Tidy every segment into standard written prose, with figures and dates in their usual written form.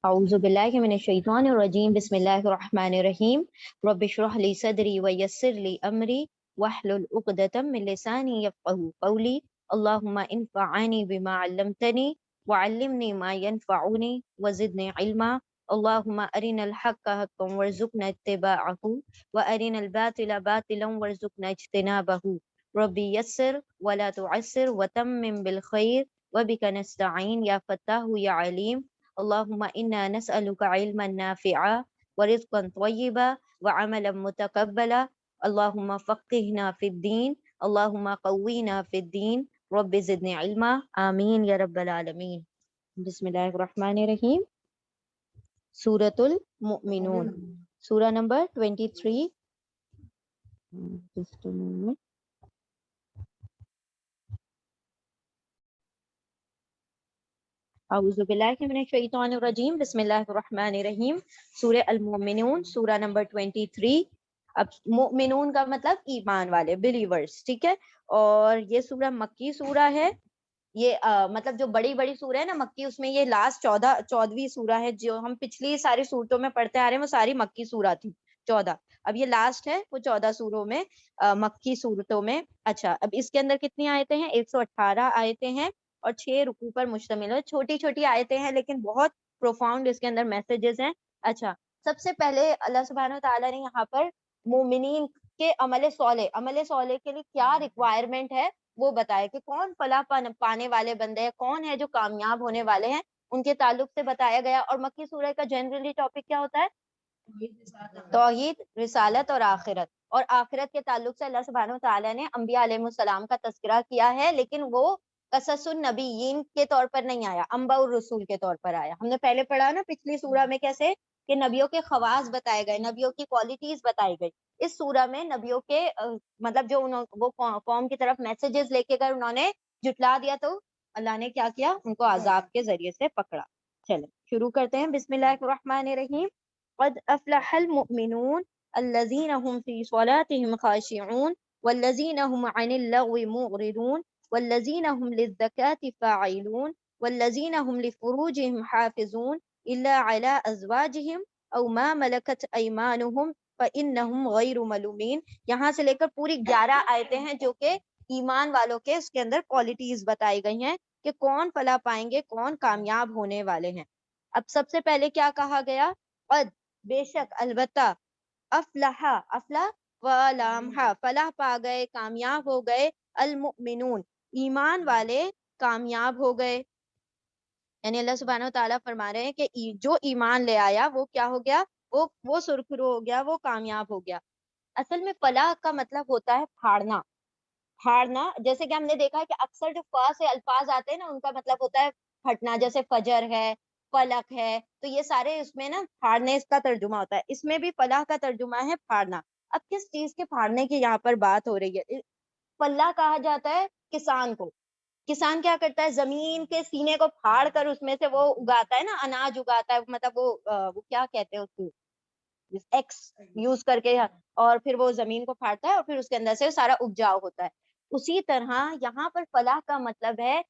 أعوذ بالله من الشيطان الرجيم بسم الله الرحمن الرحيم رب اشرح لي صدري ويسر لي أمري واحلل عقدة من لساني يفقهوا قولي اللهم انفعني بما علمتني وعلمني ما ينفعني وزدني علما اللهم أرنا الحق حقا وارزقنا اتباعه وأرنا الباطل باطلا وارزقنا اجتنابه ربي يسر ولا تعسر وتمم بالخير وبك نستعين يا فتاه يا عليم اللهم إنا نسألك علما نافعا ورزقا طيبا وعملا متقبلا اللهم فقهنا في الدين اللهم قوينا في الدين رب زدني علما آمین یا رب العالمین. بسم اللہ الرحمن الرحیم. سورۃ المؤمنون، سورہ نمبر 23. Just a moment. اعوذ باللہ من الشیطان الرجیم بسم اللہ الرحمن الرحیم. سورہ المؤمنون، سورہ نمبر 23. اب مؤمنون کا مطلب ایمان والے، بلیورز، ٹھیک ہے. اور یہ سورہ مکی سورہ ہے. یہ مطلب جو بڑی بڑی سورہ ہے نا مکی، اس میں یہ لاسٹ 14ویں سورہ ہے. جو ہم پچھلی ساری سورتوں میں پڑھتے آ رہے ہیں وہ ساری مکی سورہ تھی 14. اب یہ لاسٹ ہے وہ 14 سوروں میں، مکی سورتوں میں. اچھا، اب اس کے اندر کتنی آیتیں ہیں؟ 118 آیتیں ہیں اور 6 رکوع پر مشتمل ہے. چھوٹی چھوٹی آیتیں ہیں لیکن بہت پروفاؤنڈ اس کے اندر میسیجز ہیں. اچھا، سب سے پہلے اللہ سبحانہ وتعالیٰ نے یہاں پر مومنین کے عمل صالح کے لیے کیا ریکوائرمنٹ ہے وہ بتایا کہ کون فلاح پانے والے بندے ہیں، کون ہے جو کامیاب ہونے والے ہیں، ان کے تعلق سے بتایا گیا. اور مکی سورہ کا جنرلی ٹاپک کیا ہوتا ہے؟ توحید، رسالت اور آخرت. اور آخرت کے تعلق سے اللہ سبحانہ وتعالیٰ نے انبیاء علیہ السلام کا تذکرہ کیا ہے، لیکن وہ قصص النبیین کے طور پر نہیں آیا، انباء الرسول کے طور پر آیا. ہم نے پہلے پڑھا نا پچھلی سورہ میں کیسے کہ نبیوں کے خواص بتائے گئے، نبیوں کی کوالٹیز بتائی گئی. اس سورہ میں نبیوں کے مطلب جو وہ قوم کی طرف میسیجز لے کے گئے، انہوں نے جھٹلا دیا تو اللہ نے کیا کیا؟ ان کو عذاب کے ذریعے سے پکڑا. چلیں شروع کرتے ہیں. بسم اللہ الرحمن الرحیم. قد افلح المؤمنون الذين هم في صلاتهم خاشعون والذين هم عن اللغو معرضون والذين هم للزكاة فاعلون والذين هم لفروجهم حافظون إلا على أزواجهم أو ما ملكت أيمانهم فإنهم غير ملومين. یہاں سے لے کر پوری 11 آیتیں ہیں جو کہ ایمان والوں کے اس کے اندر کوالٹیز بتائی گئی ہیں کہ کون فلاح پائیں گے، کون کامیاب ہونے والے ہیں. اب سب سے پہلے کیا کہا گیا؟ قد، بے شک، البتہ، افلح، افلح ولامہ، فلاح پا گئے، کامیاب ہو گئے، المؤمنون، ایمان والے کامیاب ہو گئے. یعنی اللہ سبحانہ وتعالیٰ فرما رہے ہیں کہ جو ایمان لے آیا وہ کیا ہو گیا؟ وہ سرخرو ہو گیا، وہ کامیاب ہو گیا. اصل میں فلاح کا مطلب ہوتا ہے پھاڑنا. پھاڑنا، جیسے کہ ہم نے دیکھا ہے کہ اکثر جو فا سے الفاظ آتے ہیں نا ان کا مطلب ہوتا ہے پھٹنا، جیسے فجر ہے، فلک ہے، تو یہ سارے اس میں نا پھاڑنے اس کا ترجمہ ہوتا ہے. اس میں بھی فلاح کا ترجمہ ہے پھاڑنا. اب کس چیز کے پھاڑنے کی یہاں پر بات ہو رہی ہے؟ فلاح کہا جاتا ہے کسان کو. کسان کیا کرتا ہے؟ زمین کے سینے کو پھاڑ کر اس میں سے وہ اگاتا ہے نا، اناج اگاتا ہے. مطلب وہ کیا کہتے ہیں اس کو، ایکس یوز کر کے، اور پھر وہ زمین کو پھاڑتا ہے اور پھر اس کے اندر سے سارا اپجاؤ ہوتا ہے. اسی طرح یہاں پر فلاح کا مطلب ہے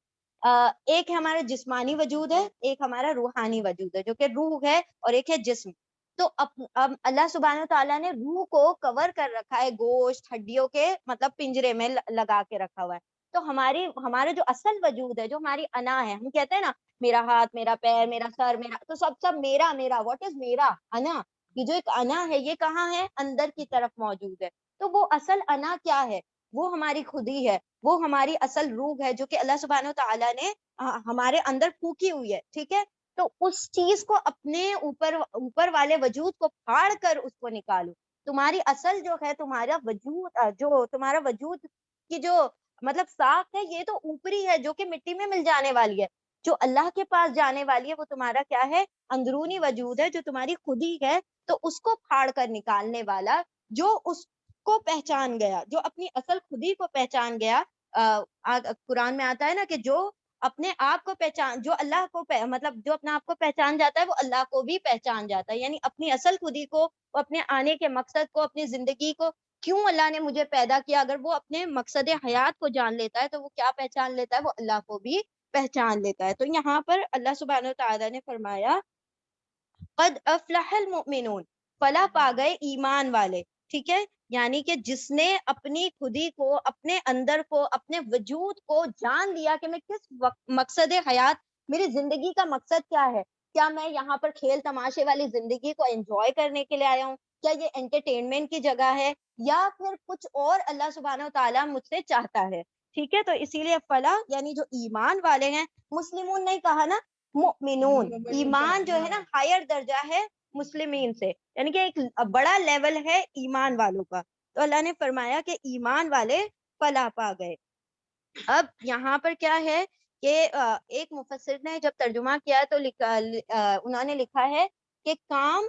ایک ہمارا جسمانی وجود ہے، ایک ہمارا روحانی وجود ہے جو کہ روح ہے، اور ایک ہے جسم. تو اب اللہ سبحانہ وتعالیٰ نے روح کو کور کر رکھا ہے گوشت ہڈیوں کے مطلب پنجرے میں لگا کے رکھا ہوا ہے. تو ہمارا جو اصل وجود ہے، جو ہماری انا ہے، ہم کہتے ہیں نا میرا ہاتھ، میرا پیر، میرا سر، میرا، تو سب میرا میرا. واٹ از میرا؟ انا. یہ جو ایک انا ہے یہ کہاں ہے؟ اندر کی طرف موجود ہے. تو وہ اصل انا کیا ہے؟ وہ ہماری خودی ہے، وہ ہماری اصل روح ہے جو کہ اللہ سبحانہ وتعالیٰ نے ہمارے اندر پھونکی ہوئی ہے. ٹھیک ہے، تو اس چیز کو اپنے اوپر والے وجود کو پھاڑ کر اس کو نکالو. تمہاری اصل جو ہے، تمہارا وجود، جو تمہارا وجود کی جو مطلب ساخت ہے، یہ تو اوپری ہے جو کہ مٹی میں مل جانے والی ہے. جو اللہ کے پاس جانے والی ہے وہ تمہارا کیا ہے؟ اندرونی وجود ہے جو تمہاری خودی ہے. تو اس کو پھاڑ کر نکالنے والا، جو اس کو پہچان گیا، جو اپنی اصل خودی کو پہچان گیا. قرآن میں آتا ہے نا کہ جو اپنے آپ کو پہچان، جو اللہ کو مطلب جو اپنا آپ کو پہچان جاتا ہے وہ اللہ کو بھی پہچان جاتا ہے. یعنی اپنی اصل خودی کو، اپنے آنے کے مقصد کو، اپنی زندگی کو، کیوں اللہ نے مجھے پیدا کیا، اگر وہ اپنے مقصد حیات کو جان لیتا ہے تو وہ کیا پہچان لیتا ہے؟ وہ اللہ کو بھی پہچان لیتا ہے. تو یہاں پر اللہ سبحانہ وتعالیٰ نے فرمایا قد افلح المؤمنون، فلاح پا گئے ایمان والے، ٹھیک ہے، یعنی کہ جس نے اپنی خودی کو، اپنے اندر کو، اپنے وجود کو جان لیا کہ میں کس مقصد حیات، میری زندگی کا مقصد کیا ہے، کیا میں یہاں پر کھیل تماشے والی زندگی کو انجوائے کرنے کے لیے آیا ہوں، کیا یہ انٹرٹینمنٹ کی جگہ ہے، یا پھر کچھ اور اللہ سبحانہ و تعالیٰ مجھ سے چاہتا ہے، ٹھیک ہے، تو اسی لیے فلاح یعنی جو ایمان والے ہیں، مسلمون نہیں کہا نا، مؤمنون، ایمان جو ہے نا ہائر درجہ ہے مسلمین سے، یعنی کہ ایک بڑا لیول ہے ایمان والوں کا، تو اللہ نے فرمایا کہ ایمان والے فلاح پا گئے۔ اب یہاں پر کیا ہے کہ ایک مفسر نے جب ترجمہ کیا تو انہوں نے لکھا ہے کہ کام،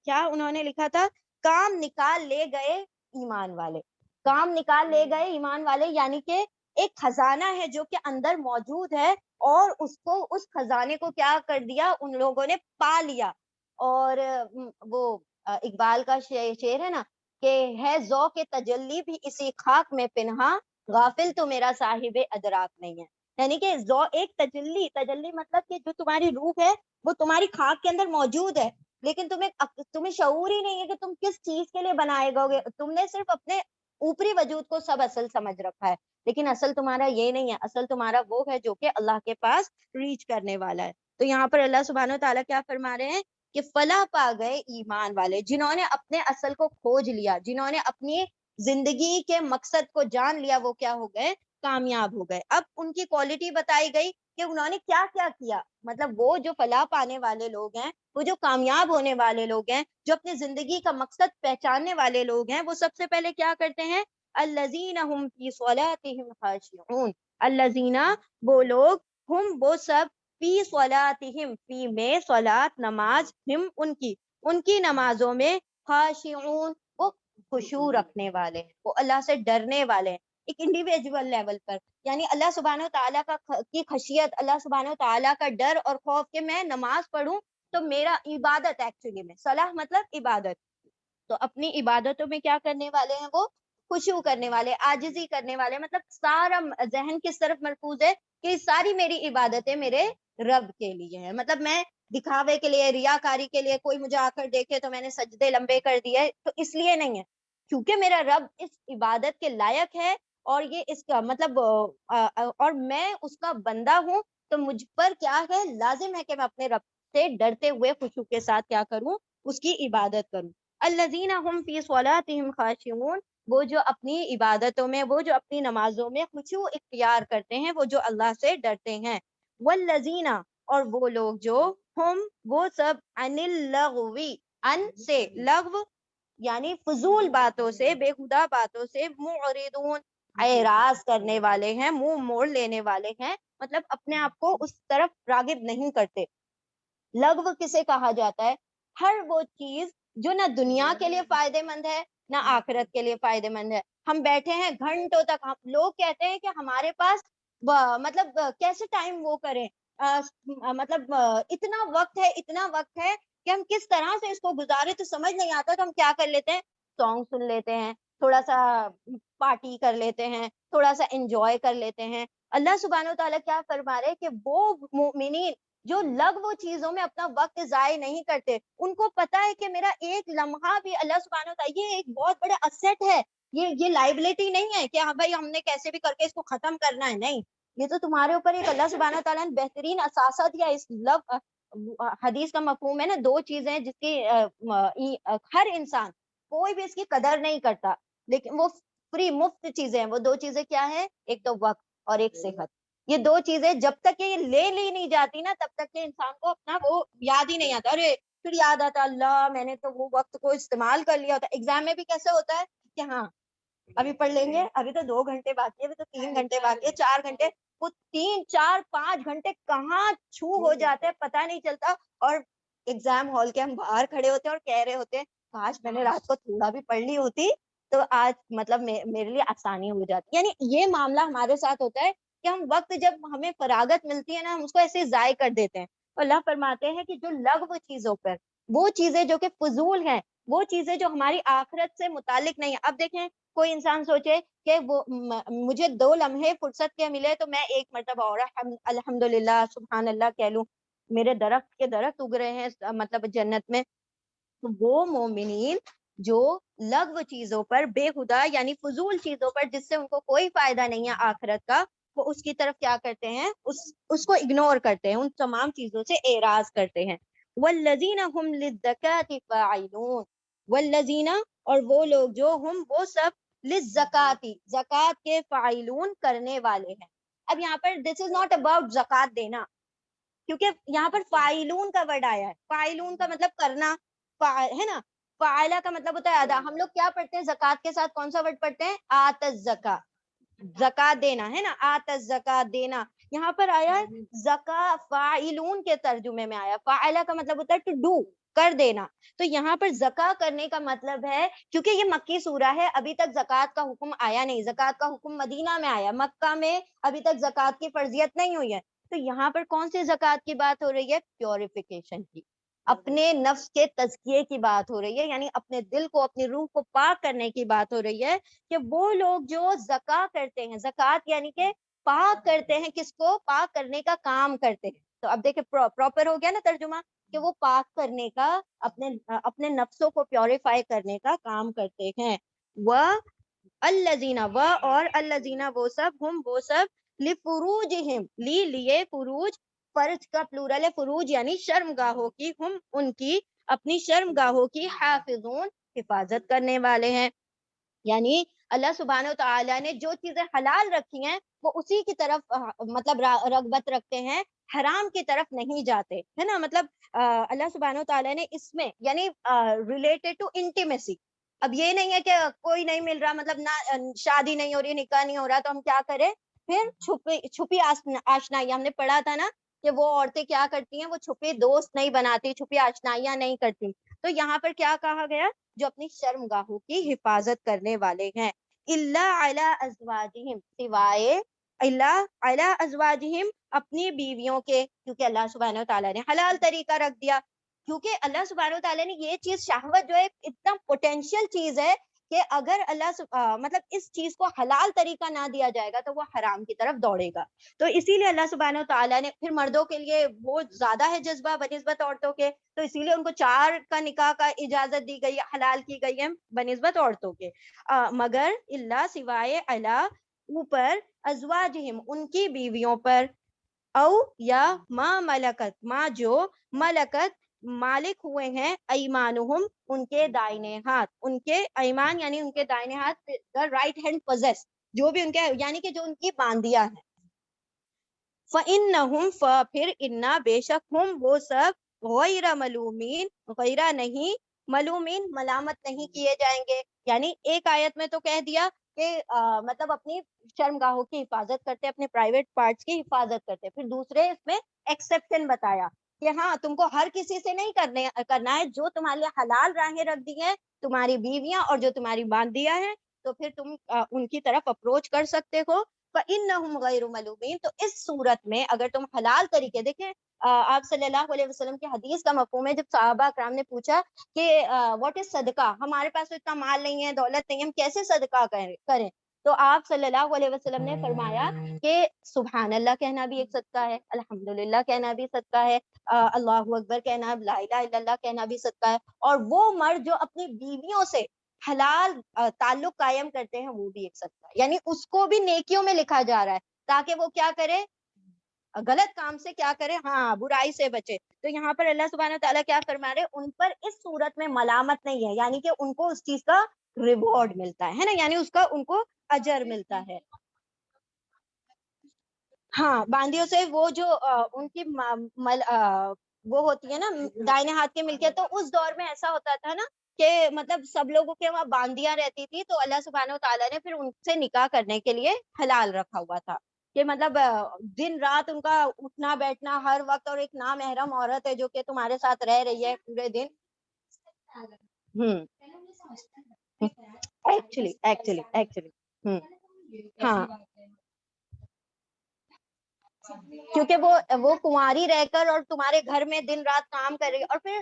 کیا انہوں نے لکھا تھا، کام نکال لے گئے ایمان والے، کام نکال لے گئے ایمان والے، یعنی کہ ایک خزانہ ہے جو کہ اندر موجود ہے، اور اس کو، اس خزانے کو کیا کر دیا ان لوگوں نے، پا لیا۔ اور وہ اقبال کا شعر ہے نا کہ ہے ذوق تجلی بھی اسی خاک میں پنہاں، غافل تو میرا صاحب ادراک نہیں ہے، یعنی کہ ایک تجلی، تجلی مطلب کہ جو تمہاری روح ہے وہ تمہاری خاک کے اندر موجود ہے، لیکن تمہیں شعور ہی نہیں ہے کہ تم کس چیز کے لیے بنائے گے، تم نے صرف اپنے اوپری وجود کو سب اصل سمجھ رکھا ہے، لیکن اصل تمہارا یہ نہیں ہے، اصل تمہارا وہ ہے جو کہ اللہ کے پاس ریچ کرنے والا ہے۔ تو یہاں پر اللہ سبحانہ و تعالیٰ کیا فرما رہے ہیں کہ فلاح پا گئے ایمان والے، جنہوں نے اپنے اصل کو کھوج لیا، جنہوں نے اپنی زندگی کے مقصد کو جان لیا، وہ کیا ہو گئے، کامیاب ہو گئے۔ اب ان کی کوالٹی بتائی گئی کہ انہوں نے کیا کیا کیا، مطلب وہ جو فلاح پانے والے لوگ ہیں، وہ جو کامیاب ہونے والے لوگ ہیں، جو اپنی زندگی کا مقصد پہچاننے والے لوگ ہیں، وہ سب سے پہلے کیا کرتے ہیں، الذین ہم فی صلاتہم خاشعون، الذین وہ لوگ، ہم وہ سب، فی صلاتہم، فی میں صلات نماز، ہم ان کی نمازوں میں، خاشعون وہ خشوع رکھنے والے ہیں، وہ اللہ سے ڈرنے والے ہیں، ایک انڈیویجول لیول پر، یعنی اللہ سبحانہ و تعالیٰ کی خشیت، اللہ سبحانہ و تعالیٰ کا ڈر اور خوف کہ میں نماز پڑھوں تو میرا عبادت، ایکچولی میں صلاح مطلب عبادت، تو اپنی عبادتوں میں کیا کرنے والے ہیں، وہ خشوع کرنے والے، عاجزی کرنے والے، مطلب سارا ذہن کس طرف مرکوز ہے کہ ساری میری عبادتیں میرے رب کے لیے ہیں، مطلب میں دکھاوے کے لیے، ریاکاری کے لیے، کوئی مجھے آ کر دیکھے تو میں نے سجدے لمبے کر دیے تو اس لیے نہیں ہے، کیونکہ میرا رب اس عبادت کے لائق ہے، اور یہ اس کا مطلب اور میں اس کا بندہ ہوں، تو مجھ پر کیا ہے، لازم ہے کہ میں اپنے رب سے ڈرتے ہوئے خشوع کے ساتھ کیا کروں، اس کی عبادت کروں۔ الذین ہم فی صلاتہم خاشعون، وہ جو اپنی عبادتوں میں، وہ جو اپنی نمازوں میں خشوع اختیار کرتے ہیں، وہ جو اللہ سے ڈرتے ہیں۔ والذین، اور وہ لوگ جو، ہم وہ سب، عن اللغو، ان سے، لغو یعنی فضول باتوں سے، بےہودہ باتوں سے، معرضون اعراض کرنے والے ہیں، منہ موڑ لینے والے ہیں، مطلب اپنے آپ کو اس طرف راغب نہیں کرتے۔ لغو کسے کہا جاتا ہے، ہر وہ چیز جو نہ دنیا کے لیے فائدے مند ہے، نہ آخرت کے لیے فائدے مند ہے۔ ہم بیٹھے ہیں گھنٹوں تک، لوگ کہتے ہیں کہ ہمارے پاس مطلب کیسے ٹائم وہ کریں، مطلب اتنا وقت ہے، اتنا وقت ہے کہ ہم کس طرح سے اس کو گزارے تو سمجھ نہیں آتا، تو ہم کیا کر لیتے ہیں، سانگ سن لیتے ہیں، تھوڑا سا پارٹی کر لیتے ہیں، تھوڑا سا انجوائے کر لیتے ہیں۔ اللہ سبحانہ و تعالیٰ کیا فرما رہے کہ وہ مومنین جو لغو چیزوں میں اپنا وقت ضائع نہیں کرتے، ان کو پتا ہے کہ میرا ایک لمحہ بھی اللہ سبحانہ وتعالیٰ، یہ ایک بہت بڑا اسیٹ ہے، یہ لائبلٹی نہیں ہے کہ ہاں بھائی ہم نے کیسے بھی کر کے اس کو ختم کرنا ہے، نہیں، یہ تو تمہارے اوپر ایک اللہ سبحانہ وتعالیٰ نے بہترین اثاثہ دیا۔ اس حدیث کا مفہوم ہے نا، دو چیزیں جس کی ہر انسان، کوئی بھی اس کی قدر نہیں کرتا، لیکن وہ فری مفت چیزیں ہیں، وہ دو چیزیں کیا ہیں، ایک تو وقت اور ایک صحت، یہ دو چیزیں جب تک یہ لے لی نہیں جاتی نا، تب تک کہ انسان کو اپنا وہ یاد ہی نہیں آتا، ارے پھر یاد آتا اللہ میں نے تو وہ وقت کو استعمال کر لیا ہوتا۔ ایگزام میں بھی کیسے ہوتا ہے کہ ہاں ابھی پڑھ لیں گے، ابھی تو 2 گھنٹے باقی ہے، ابھی تو 3 گھنٹے باقی ہے، 4 گھنٹے، وہ 3 4 5 گھنٹے کہاں چھو ہو جاتے ہیں پتہ نہیں چلتا، اور ایگزام ہال کے ہم باہر کھڑے ہوتے ہیں اور کہہ رہے ہوتے ہیں کاش میں نے رات کو تھوڑا بھی پڑھ لی ہوتی تو آج مطلب میرے لیے آسانی ہو جاتی۔ یعنی یہ معاملہ ہمارے ساتھ ہوتا ہے کہ ہم وقت جب ہمیں فراغت ملتی ہے نا، ہم اس کو ایسے ضائع کر دیتے ہیں۔ اللہ فرماتے ہیں کہ جو لغو چیزوں پر، وہ چیزیں جو کہ فضول ہیں، وہ چیزیں جو ہماری آخرت سے متعلق نہیں ہے۔ اب دیکھیں کوئی انسان سوچے کہ وہ مجھے 2 لمحے فرصت کے ملے تو میں ایک مرتبہ اور الحمدللہ سبحان اللہ کہہ لوں، میرے درخت کے درخت اگ رہے ہیں مطلب جنت میں. تو وہ مومنین جو لغو چیزوں پر، بے خدا یعنی فضول چیزوں پر جس سے ان کو کوئی فائدہ نہیں ہے آخرت کا، وہ اس کی طرف کیا کرتے ہیں، اس کو اگنور کرتے ہیں، ان تمام چیزوں سے اعراض کرتے ہیں. والذین هم للزکاۃ فاعلون، والذین اور وہ لوگ جو ہم وہ سب للزکاۃ زکات کے فاعلون کرنے والے ہیں. اب یہاں پر دس از ناٹ اباؤٹ زکات دینا، کیونکہ یہاں پر فاعلون کا ورڈ آیا ہے. فاعلون کا مطلب کرنا ہے نا، فاعلہ کا مطلب ہوتا ہے ادا. ہم لوگ کیا پڑھتے ہیں زکات کے ساتھ، کون سا ورڈ پڑھتے ہیں، آت الزکا، زکات دینا ہے نا، آت الزکات دینا. یہاں پر آیا ہے زکا فاعلون کے ترجمے میں آیا. فاعلہ کا مطلب ہوتا ہے ٹو ڈو، کر دینا. تو یہاں پر زکا کرنے کا مطلب ہے، کیونکہ یہ مکی سورہ ہے، ابھی تک زکات کا حکم آیا نہیں. زکات کا حکم مدینہ میں آیا، مکہ میں ابھی تک زکات کی فرضیت نہیں ہوئی ہے. تو یہاں پر کون سی زکات کی بات ہو رہی ہے، پیوریفیکیشن کی، اپنے نفس کے تزکیے کی بات ہو رہی ہے، یعنی اپنے دل کو، اپنی روح کو پاک کرنے کی بات ہو رہی ہے. کہ وہ لوگ جو زکا کرتے ہیں، زکات یعنی کہ پاک کرتے ہیں، کس کو، پاک کرنے کا کام کرتے ہیں. تو اب دیکھیں پراپر ہو گیا نا ترجمہ، کہ وہ پاک کرنے کا، اپنے نفسوں کو پیوریفائی کرنے کا کام کرتے ہیں. وہ الذین، وہ اور الذین وہ سب، ہم وہ سب لفروجہم، لیے فروج، فرج کا پلورل ہے فروج یعنی شرم گاہوں کی، ہم ان کی، اپنی شرم گاہوں کی، حافظون حفاظت کرنے والے ہیں. یعنی اللہ سبحانہ و تعالیٰ نے جو چیزیں حلال رکھی ہیں وہ اسی کی طرف مطلب رغبت رکھتے ہیں، حرام کی طرف نہیں جاتے ہے نا. مطلب اللہ سبحانہ و تعالیٰ نے اس میں یعنی ریلیٹڈ ٹو انٹیمیسی. اب یہ نہیں ہے کہ کوئی نہیں مل رہا، مطلب نہ شادی نہیں ہو رہی، نکاح نہیں ہو رہا، تو ہم کیا کریں پھر، چھپی آشنائی. ہم نے پڑھا تھا نا کہ وہ عورتیں کیا کرتی ہیں، وہ چھپی دوست نہیں بناتی، چھپی آشنائیاں نہیں کرتی. تو یہاں پر کیا کہا گیا، جو اپنی شرم گاہوں کی حفاظت کرنے والے ہیں. اللہ علی ازواجہم، سوائے اللہ علی ازواجہم، اپنی بیویوں کے، کیونکہ اللہ سبحانہ و تعالیٰ نے حلال طریقہ رکھ دیا. کیونکہ اللہ سبحانہ و تعالیٰ نے یہ چیز، شہوت جو ہے اتنا پوٹینشیل چیز ہے کہ اگر مطلب اس چیز کو حلال طریقہ نہ دیا جائے گا تو وہ حرام کی طرف دوڑے گا. تو اسی لیے اللہ سبحانہ و تعالیٰ نے پھر مردوں کے لیے بہت زیادہ ہے جذبہ بنسبت عورتوں کے، تو اسی لیے ان کو 4 کا نکاح کا اجازت دی گئی ہے، حلال کی گئی ہے بنسبت عورتوں کے. مگر اللہ سوائے اللہ اوپر، ازواجہم ان کی بیویوں پر، او یا ما ملکت، ما جو ملکت مالک ہوئے ہیں، ایمانہم ان کے دائنے ہاتھ، ان کے ایمان یعنی ان کے دائنے ہاتھ، رائٹ ہینڈ پوزیس، جو بھی ان کے یعنی کہ جو ان کی باندیاں ہیں. فَإِنَّهُمْ پھر انا بے شک، ہم وہ سب، غیر ملومین، غیرہ نہیں، ملومین ملامت نہیں کیے جائیں گے. یعنی ایک آیت میں تو کہہ دیا کہ مطلب اپنی شرم گاہوں کی حفاظت کرتے، اپنے پرائیویٹ پارٹس کی حفاظت کرتے. پھر دوسرے اس میں ایکسیپشن بتایا کہ ہاں تم کو ہر کسی سے نہیں کرنا ہے، جو تمہارے لیے حلال راہیں رکھ دی ہیں، تمہاری بیویاں اور جو تمہاری باندیاں ہیں، تو پھر تم ان کی طرف اپروچ کر سکتے ہو. فَإِنَّهُمْ غَيْرُ مَلُومِينَ، تو اس صورت میں اگر تم حلال طریقے، دیکھیں آپ صلی اللہ علیہ وسلم کی حدیث کا مفہوم ہے، جب صحابہ کرام نے پوچھا کہ واٹ از صدقہ، ہمارے پاس تو اتنا مال نہیں ہے، دولت نہیں ہے، ہم کیسے صدقہ کریں. تو آپ صلی اللہ علیہ وسلم نے فرمایا کہ سبحان اللہ کہنا بھی ایک صدقہ ہے، الحمدللہ کہنا بھی صدقہ ہے، اللہ اکبر کہنا، لا الہ الا اللہ کہنا بھی صدقہ ہے. اور وہ مرد جو اپنی بیویوں سے حلال تعلق قائم کرتے ہیں وہ بھی ایک صدقہ ہے. یعنی اس کو بھی نیکیوں میں لکھا جا رہا ہے تاکہ وہ کیا کرے، غلط کام سے کیا کرے، ہاں برائی سے بچے. تو یہاں پر اللہ سبحانہ تعالیٰ کیا فرما رہے، ان پر اس صورت میں ملامت نہیں ہے، یعنی کہ ان کو اس چیز کا ریوارڈ ملتا ہے نا، یعنی اس کا ان کو اجر ملتا ہے. ہاں باندیوں سے وہ جو ان کی وہ ہوتی ہے نا دائنے ہاتھ کی ملکیت. تو اس دور میں ایسا ہوتا تھا نا کہ مطلب سب لوگوں کے وہاں باندیاں رہتی تھی، تو اللہ سبحانہ و تعالیٰ نے پھر ان سے نکاح کرنے کے لیے حلال رکھا ہوا تھا کہ مطلب دن رات ان کا اٹھنا بیٹھنا ہر وقت، اور ایک نامحرم عورت ہے جو کہ تمہارے ساتھ رہ رہی ہے پورے دن. ہوں ایکچولی ہاں، کیونکہ وہ کنواری رہ کر اور تمہارے گھر میں دن رات کام کر رہی ہے. اور پھر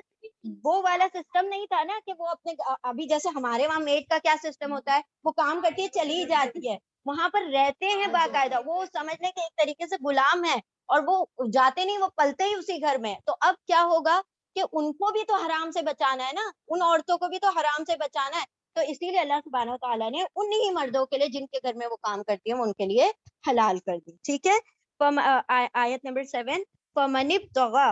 وہ والا سسٹم نہیں تھا نا کہ وہ اپنے، ابھی جیسے ہمارے وہاں میڈ کا کیا سسٹم ہوتا ہے، وہ کام کرتی ہے چلی جاتی ہے، وہاں پر رہتے ہیں باقاعدہ، وہ سمجھ لیں کہ ایک طریقے سے غلام ہے، اور وہ جاتے نہیں، وہ پلتے ہی اسی گھر میں. تو اب کیا ہوگا کہ ان کو بھی تو حرام سے بچانا ہے نا، ان عورتوں کو بھی تو حرام سے بچانا ہے. تو اسی لیے اللہ سبحانہ وتعالیٰ نے انہی مردوں کے لیے جن کے گھر میں وہ کام کرتی ہیں ان کے لیے حلال کر دی. ٹھیک ہے. آیت نمبر 7، فمن ابتغى،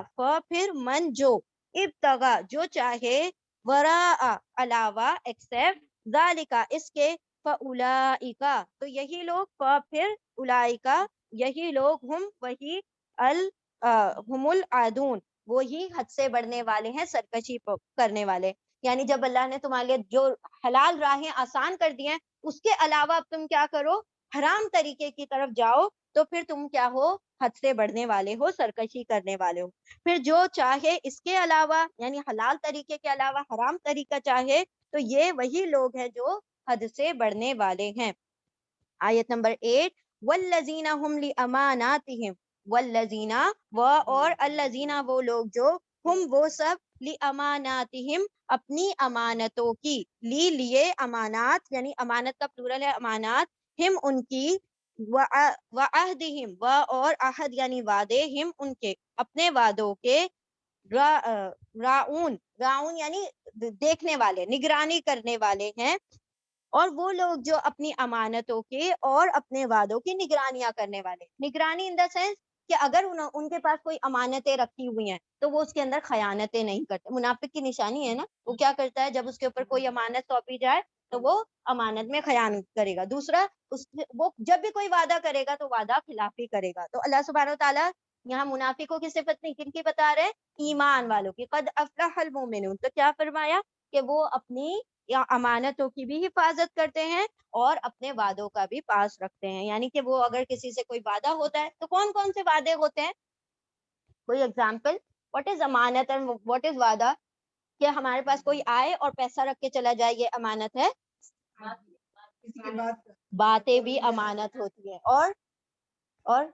پھر من جو، ابتغى جو چاہے، وراء علاوہ، ایکسپٹ، ذالک اس کے، فاولئک تو یہی لوگ، پھر اولئک یہی لوگ، ہم وہی، ہم العادون وہی حد سے بڑھنے والے ہیں، سرکشی کرنے والے. یعنی جب اللہ نے تمہارے لیے جو حلال راہیں آسان کر دی ہیں، اس کے علاوہ اب تم کیا کرو، حرام طریقے کی طرف جاؤ، تو پھر تم کیا ہو، حد سے بڑھنے والے ہو، سرکشی کرنے والے ہو. پھر جو چاہے اس کے علاوہ، یعنی حلال طریقے کے علاوہ حرام طریقہ چاہے، تو یہ وہی لوگ ہیں جو حد سے بڑھنے والے ہیں. آیت نمبر 8، والذین ہم لاماناتہم، والذین و اور الذین وہ لوگ جو، ہم وہ سب، لاماناتہم اپنی امانتوں کی، لیے امانات، یعنی امانت کا پلورل ہے امانات، ہم ان کی، وعہدہم و اور عہد یعنی وعدے، ہم ان کے اپنے وعدوں کے، راؤن، راؤن یعنی دیکھنے والے، نگرانی کرنے والے ہیں. اور وہ لوگ جو اپنی امانتوں کے اور اپنے وعدوں کی نگرانیاں کرنے والے، نگرانی ان دا سینس کہ اگر ان کے پاس کوئی امانتیں رکھی ہوئی ہیں تو وہ اس کے اندر خیانتیں نہیں کرتے. منافق کی نشانی ہے نا، وہ کیا کرتا ہے، جب اس کے اوپر کوئی امانت سونپی جائے تو وہ امانت میں خیانت کرے گا. دوسرا، وہ جب بھی کوئی وعدہ کرے گا تو وعدہ خلافی کرے گا. تو اللہ سبحانہ وتعالیٰ یہاں منافقوں کی صفت نہیں، کن کی بتا رہے، ایمان والوں کی. قد افلح المؤمنون، تو کیا فرمایا کہ وہ اپنی یا امانتوں کی بھی حفاظت کرتے ہیں اور اپنے وعدوں کا بھی پاس رکھتے ہیں. یعنی کہ وہ اگر کسی سے کوئی وعدہ ہوتا ہے تو کون کون سے وعدے ہوتے ہیں، کوئی ایگزامپل، واٹ از امانت اینڈ واٹ از وعدہ؟ کہ ہمارے پاس کوئی آئے اور پیسہ رکھ کے چلا جائے، یہ امانت ہے. باتیں بھی امانت ہوتی ہیں. اور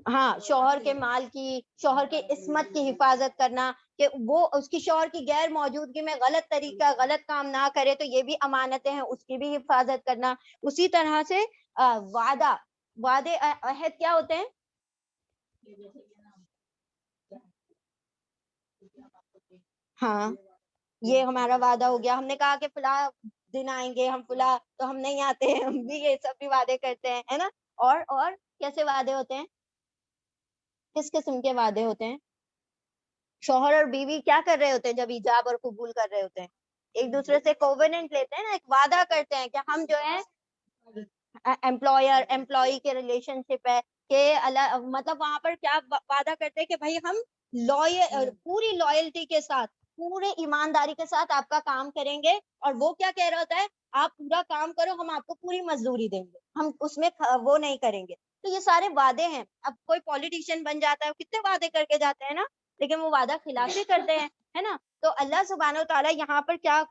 ہاں، شوہر کے مال کی، شوہر کے عصمت کی حفاظت کرنا، کہ وہ اس کی شوہر کی غیر موجودگی میں غلط طریقہ، غلط کام نہ کرے، تو یہ بھی امانتیں ہیں، اس کی بھی حفاظت کرنا. اسی طرح سے وعدہ، وعدے عہد کیا ہوتے ہیں، ہاں یہ ہمارا وعدہ ہو گیا، ہم نے کہا کہ فلاں دن آئیں گے ہم، فلاں تو ہم نہیں آتے ہیں، ہم بھی یہ سب بھی وعدے کرتے ہیں، ہے نا. اور کیسے وعدے ہوتے ہیں، کس قسم کے وعدے ہوتے ہیں، شوہر اور بیوی کیا کر رہے ہوتے ہیں جب ایجاب اور قبول کر رہے ہوتے ہیں، ایک دوسرے سے کووننٹ لیتے ہیں نا، ایک وعدہ کرتے ہیں کہ ہم جو ہے امپلائر امپلائی کے ریلیشن شپ ہے، کہ مطلب وہاں پر کیا وعدہ کرتے ہیں کہ بھائی ہم پوری لائلٹی کے ساتھ، پورے ایمانداری کے ساتھ آپ کا کام کریں گے. اور وہ کیا کہہ رہا ہوتا ہے، آپ پورا کام کرو، ہم آپ کو پوری مزدوری دیں گے، ہم اس میں وہ نہیں کریں گے. تو یہ سارے وعدے ہیں. اب کوئی پولیٹیشین بن جاتا ہے، کتنے وعدے کر کے جاتے ہیں نا، لیکن وہ وعدہ خلافی کرتے ہیں، ہے نا. تو اللہ سبحانہ و تعالیٰ یہاں پر کیا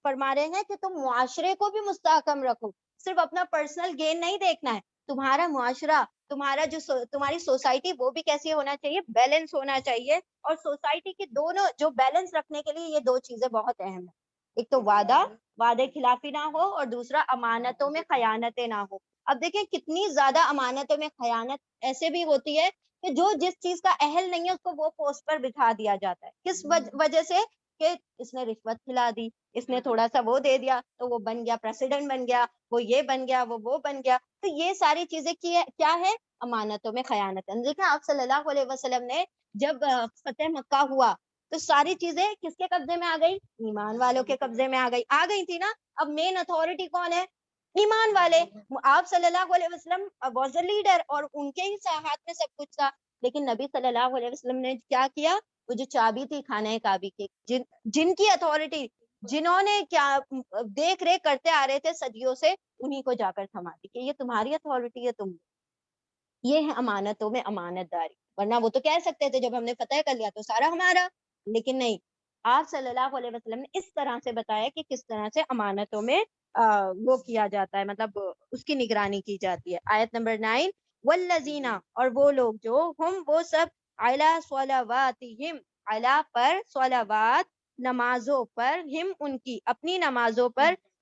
فرما رہے ہیں کہ تم معاشرے کو بھی مستحکم رکھو، صرف اپنا پرسنل گین نہیں دیکھنا ہے، تمہارا معاشرہ، تمہارا جو تمہاری سوسائٹی، وہ بھی کیسی ہونا چاہیے، بیلنس ہونا چاہیے. اور سوسائٹی کی دونوں جو بیلنس رکھنے کے لیے یہ دو چیزیں بہت اہم ہیں، ایک تو وعدے خلافی نہ ہو، اور دوسرا امانتوں میں خیانتیں نہ ہو. اب دیکھیں کتنی زیادہ امانتوں میں خیانت ایسے بھی ہوتی ہے کہ جو جس چیز کا اہل نہیں ہے اس کو وہ پوسٹ پر بٹھا دیا جاتا ہے. کس وجہ سے، کہ اس نے رشوت کھلا دی، اس نے تھوڑا سا وہ دے دیا تو وہ بن گیا پریسیڈنٹ، بن گیا وہ، یہ بن گیا وہ بن گیا. تو یہ ساری چیزیں کیا ہے، امانتوں میں خیانت. دیکھیں آپ صلی اللہ علیہ وسلم نے جب فتح مکہ ہوا تو ساری چیزیں کس کے قبضے میں آ گئی، ایمان والوں کے قبضے میں آ گئی تھی نا. اب مین اتھارٹی کون ہے، ایمان والے. آپ صلی اللہ علیہ وسلم واز اے لیڈر اور ان کے ہی ہاتھ میں سب کچھ تھا. لیکن نبی صلی اللہ علیہ وسلم نے کیا کیا، وہ جو چابی تھی خانہ کعبہ کی، جن کی اتھارٹی، جنہوں نے کیا دیکھ ریکھ کرتے آ رہے تھے صدیوں سے، انہی کو جا کر تھما دی کہ یہ تمہاری اتھارٹی ہے، تم، یہ ہے امانتوں میں امانت داری. ورنہ وہ تو کہہ سکتے تھے جب ہم نے فتح کر لیا تو سارا ہمارا، لیکن نہیں. آپ صلی اللہ علیہ وسلم نے اس طرح سے بتایا کہ کس طرح سے امانتوں میں وہ کیا جاتا ہے، مطلب اس کی نگرانی کی جاتی ہے. آیت نمبر 9، والذین اور وہ لوگ جو، ہم وہ سب، علی صلواتہم علی پر، صلوات نمازوں پر، ہم ان کی اپنی نمازوں پر،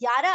11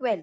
12,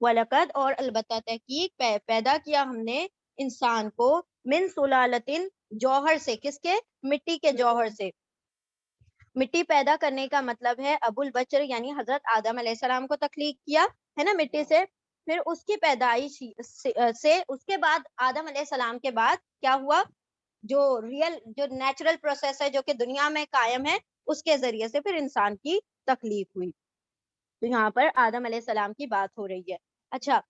وَلَقَدْ اور البتہ تحقیق پیدا کیا ہم نے انسان کو من سلالتن جوہر سے. کس کے؟ مٹی کے جوہر سے. مٹی پیدا کرنے کا مطلب ہے ابو البشر یعنی حضرت آدم علیہ السلام کو تخلیق کیا ہے نا مٹی سے. پھر اس کی پیدائش سے اس کے بعد آدم علیہ السلام کے بعد کیا ہوا؟ جو ریئل جو نیچرل پروسیس ہے جو کہ دنیا میں قائم ہے اس کے ذریعے سے پھر انسان کی تخلیق ہوئی. تو یہاں پر آدم علیہ السلام کی بات ہو رہی ہے. اچھا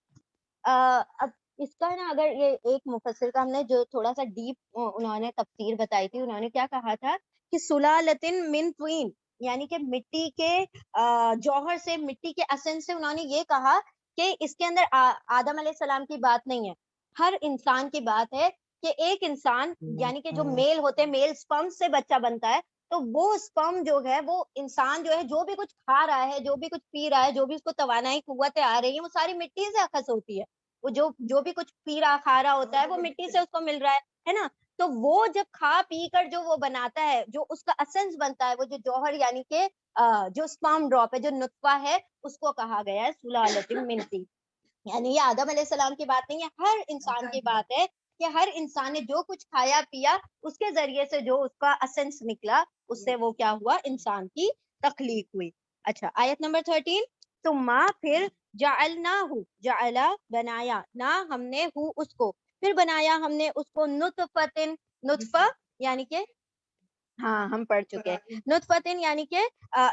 اب اس کا نا اگر یہ ایک مفسر کا ہم نے جو تھوڑا سا ڈیپ انہوں نے تفسیر بتائی تھی, انہوں نے کیا کہا تھا کہ سلالتن من طین یعنی کہ مٹی کے جوہر سے, مٹی کے اسنس سے. انہوں نے یہ کہا کہ اس کے اندر آدم علیہ السلام کی بات نہیں ہے, ہر انسان کی بات ہے کہ ایک انسان یعنی کہ جو میل ہوتے ہیں, میل سپرم سے بچہ بنتا ہے, تو وہ سپرم جو ہے وہ انسان جو ہے جو بھی کچھ کھا رہا ہے, جو بھی کچھ پی رہا ہے, جو بھی اس کو توانائی قوتیں آ رہی ہیں وہ ساری مٹی سے اخذ ہوتی ہے. وہ جو بھی کچھ پی رہا کھا رہا ہوتا ہے وہ مٹی سے اس کو مل رہا ہے نا. تو وہ جب کھا پی کر جو وہ بناتا ہے, جو اس کا اسنس بنتا ہے, وہ جو جوہر یعنی کہ جو سپرم ڈراپ ہے, جو نطفہ ہے, اس کو کہا گیا ہے سلالۃ من طین. یعنی یہ آدم علیہ السلام کی بات نہیں ہے, ہر انسان کی بات ہے کہ ہر انسان نے جو کچھ کھایا پیا اس کے ذریعے سے جو اس کا اسنس نکلا اس سے وہ کیا ہوا, انسان کی تخلیق ہوئی. اچھا آیت نمبر 13. ثم پھر جعلناہ, جعلا بنایا, نہ ہم نے ہو اس کو, پھر بنایا ہم نے اس کو نطفتن, نطفہ یعنی کہ ہاں ہم پڑھ چکے, نطفتن یعنی کہ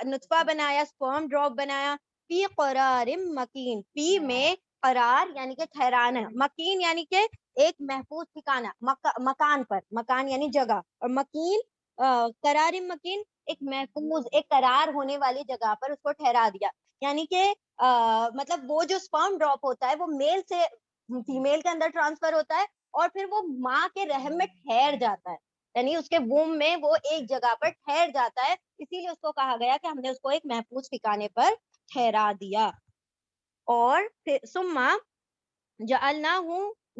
نطفہ بنایا, سپرم ڈراپ بنایا, فی قرار مکین, فی میں قرار یعنی کہ ٹھہرانا, مکین یعنی کہ ایک محفوظ ٹھکانہ, مکان پر, مکان یعنی جگہ, اور مکین قرار مکین ایک محفوظ ایک قرار ہونے والی جگہ پر اس کو ٹھہرا دیا. یعنی کہ مطلب وہ جو سپرم ڈراپ ہوتا ہے وہ میل سے فیمیل کے اندر ٹرانسفر ہوتا ہے اور پھر وہ ماں کے رحم میں ٹھہر جاتا ہے, یعنی اس کے ووم میں وہ ایک جگہ پر ٹھہر جاتا ہے, اسی لیے اس کو کہا گیا کہ ہم نے اس کو ایک محفوظ ٹھکانے پر ٹھہرا دیا. اور پھر ثم جعلناہ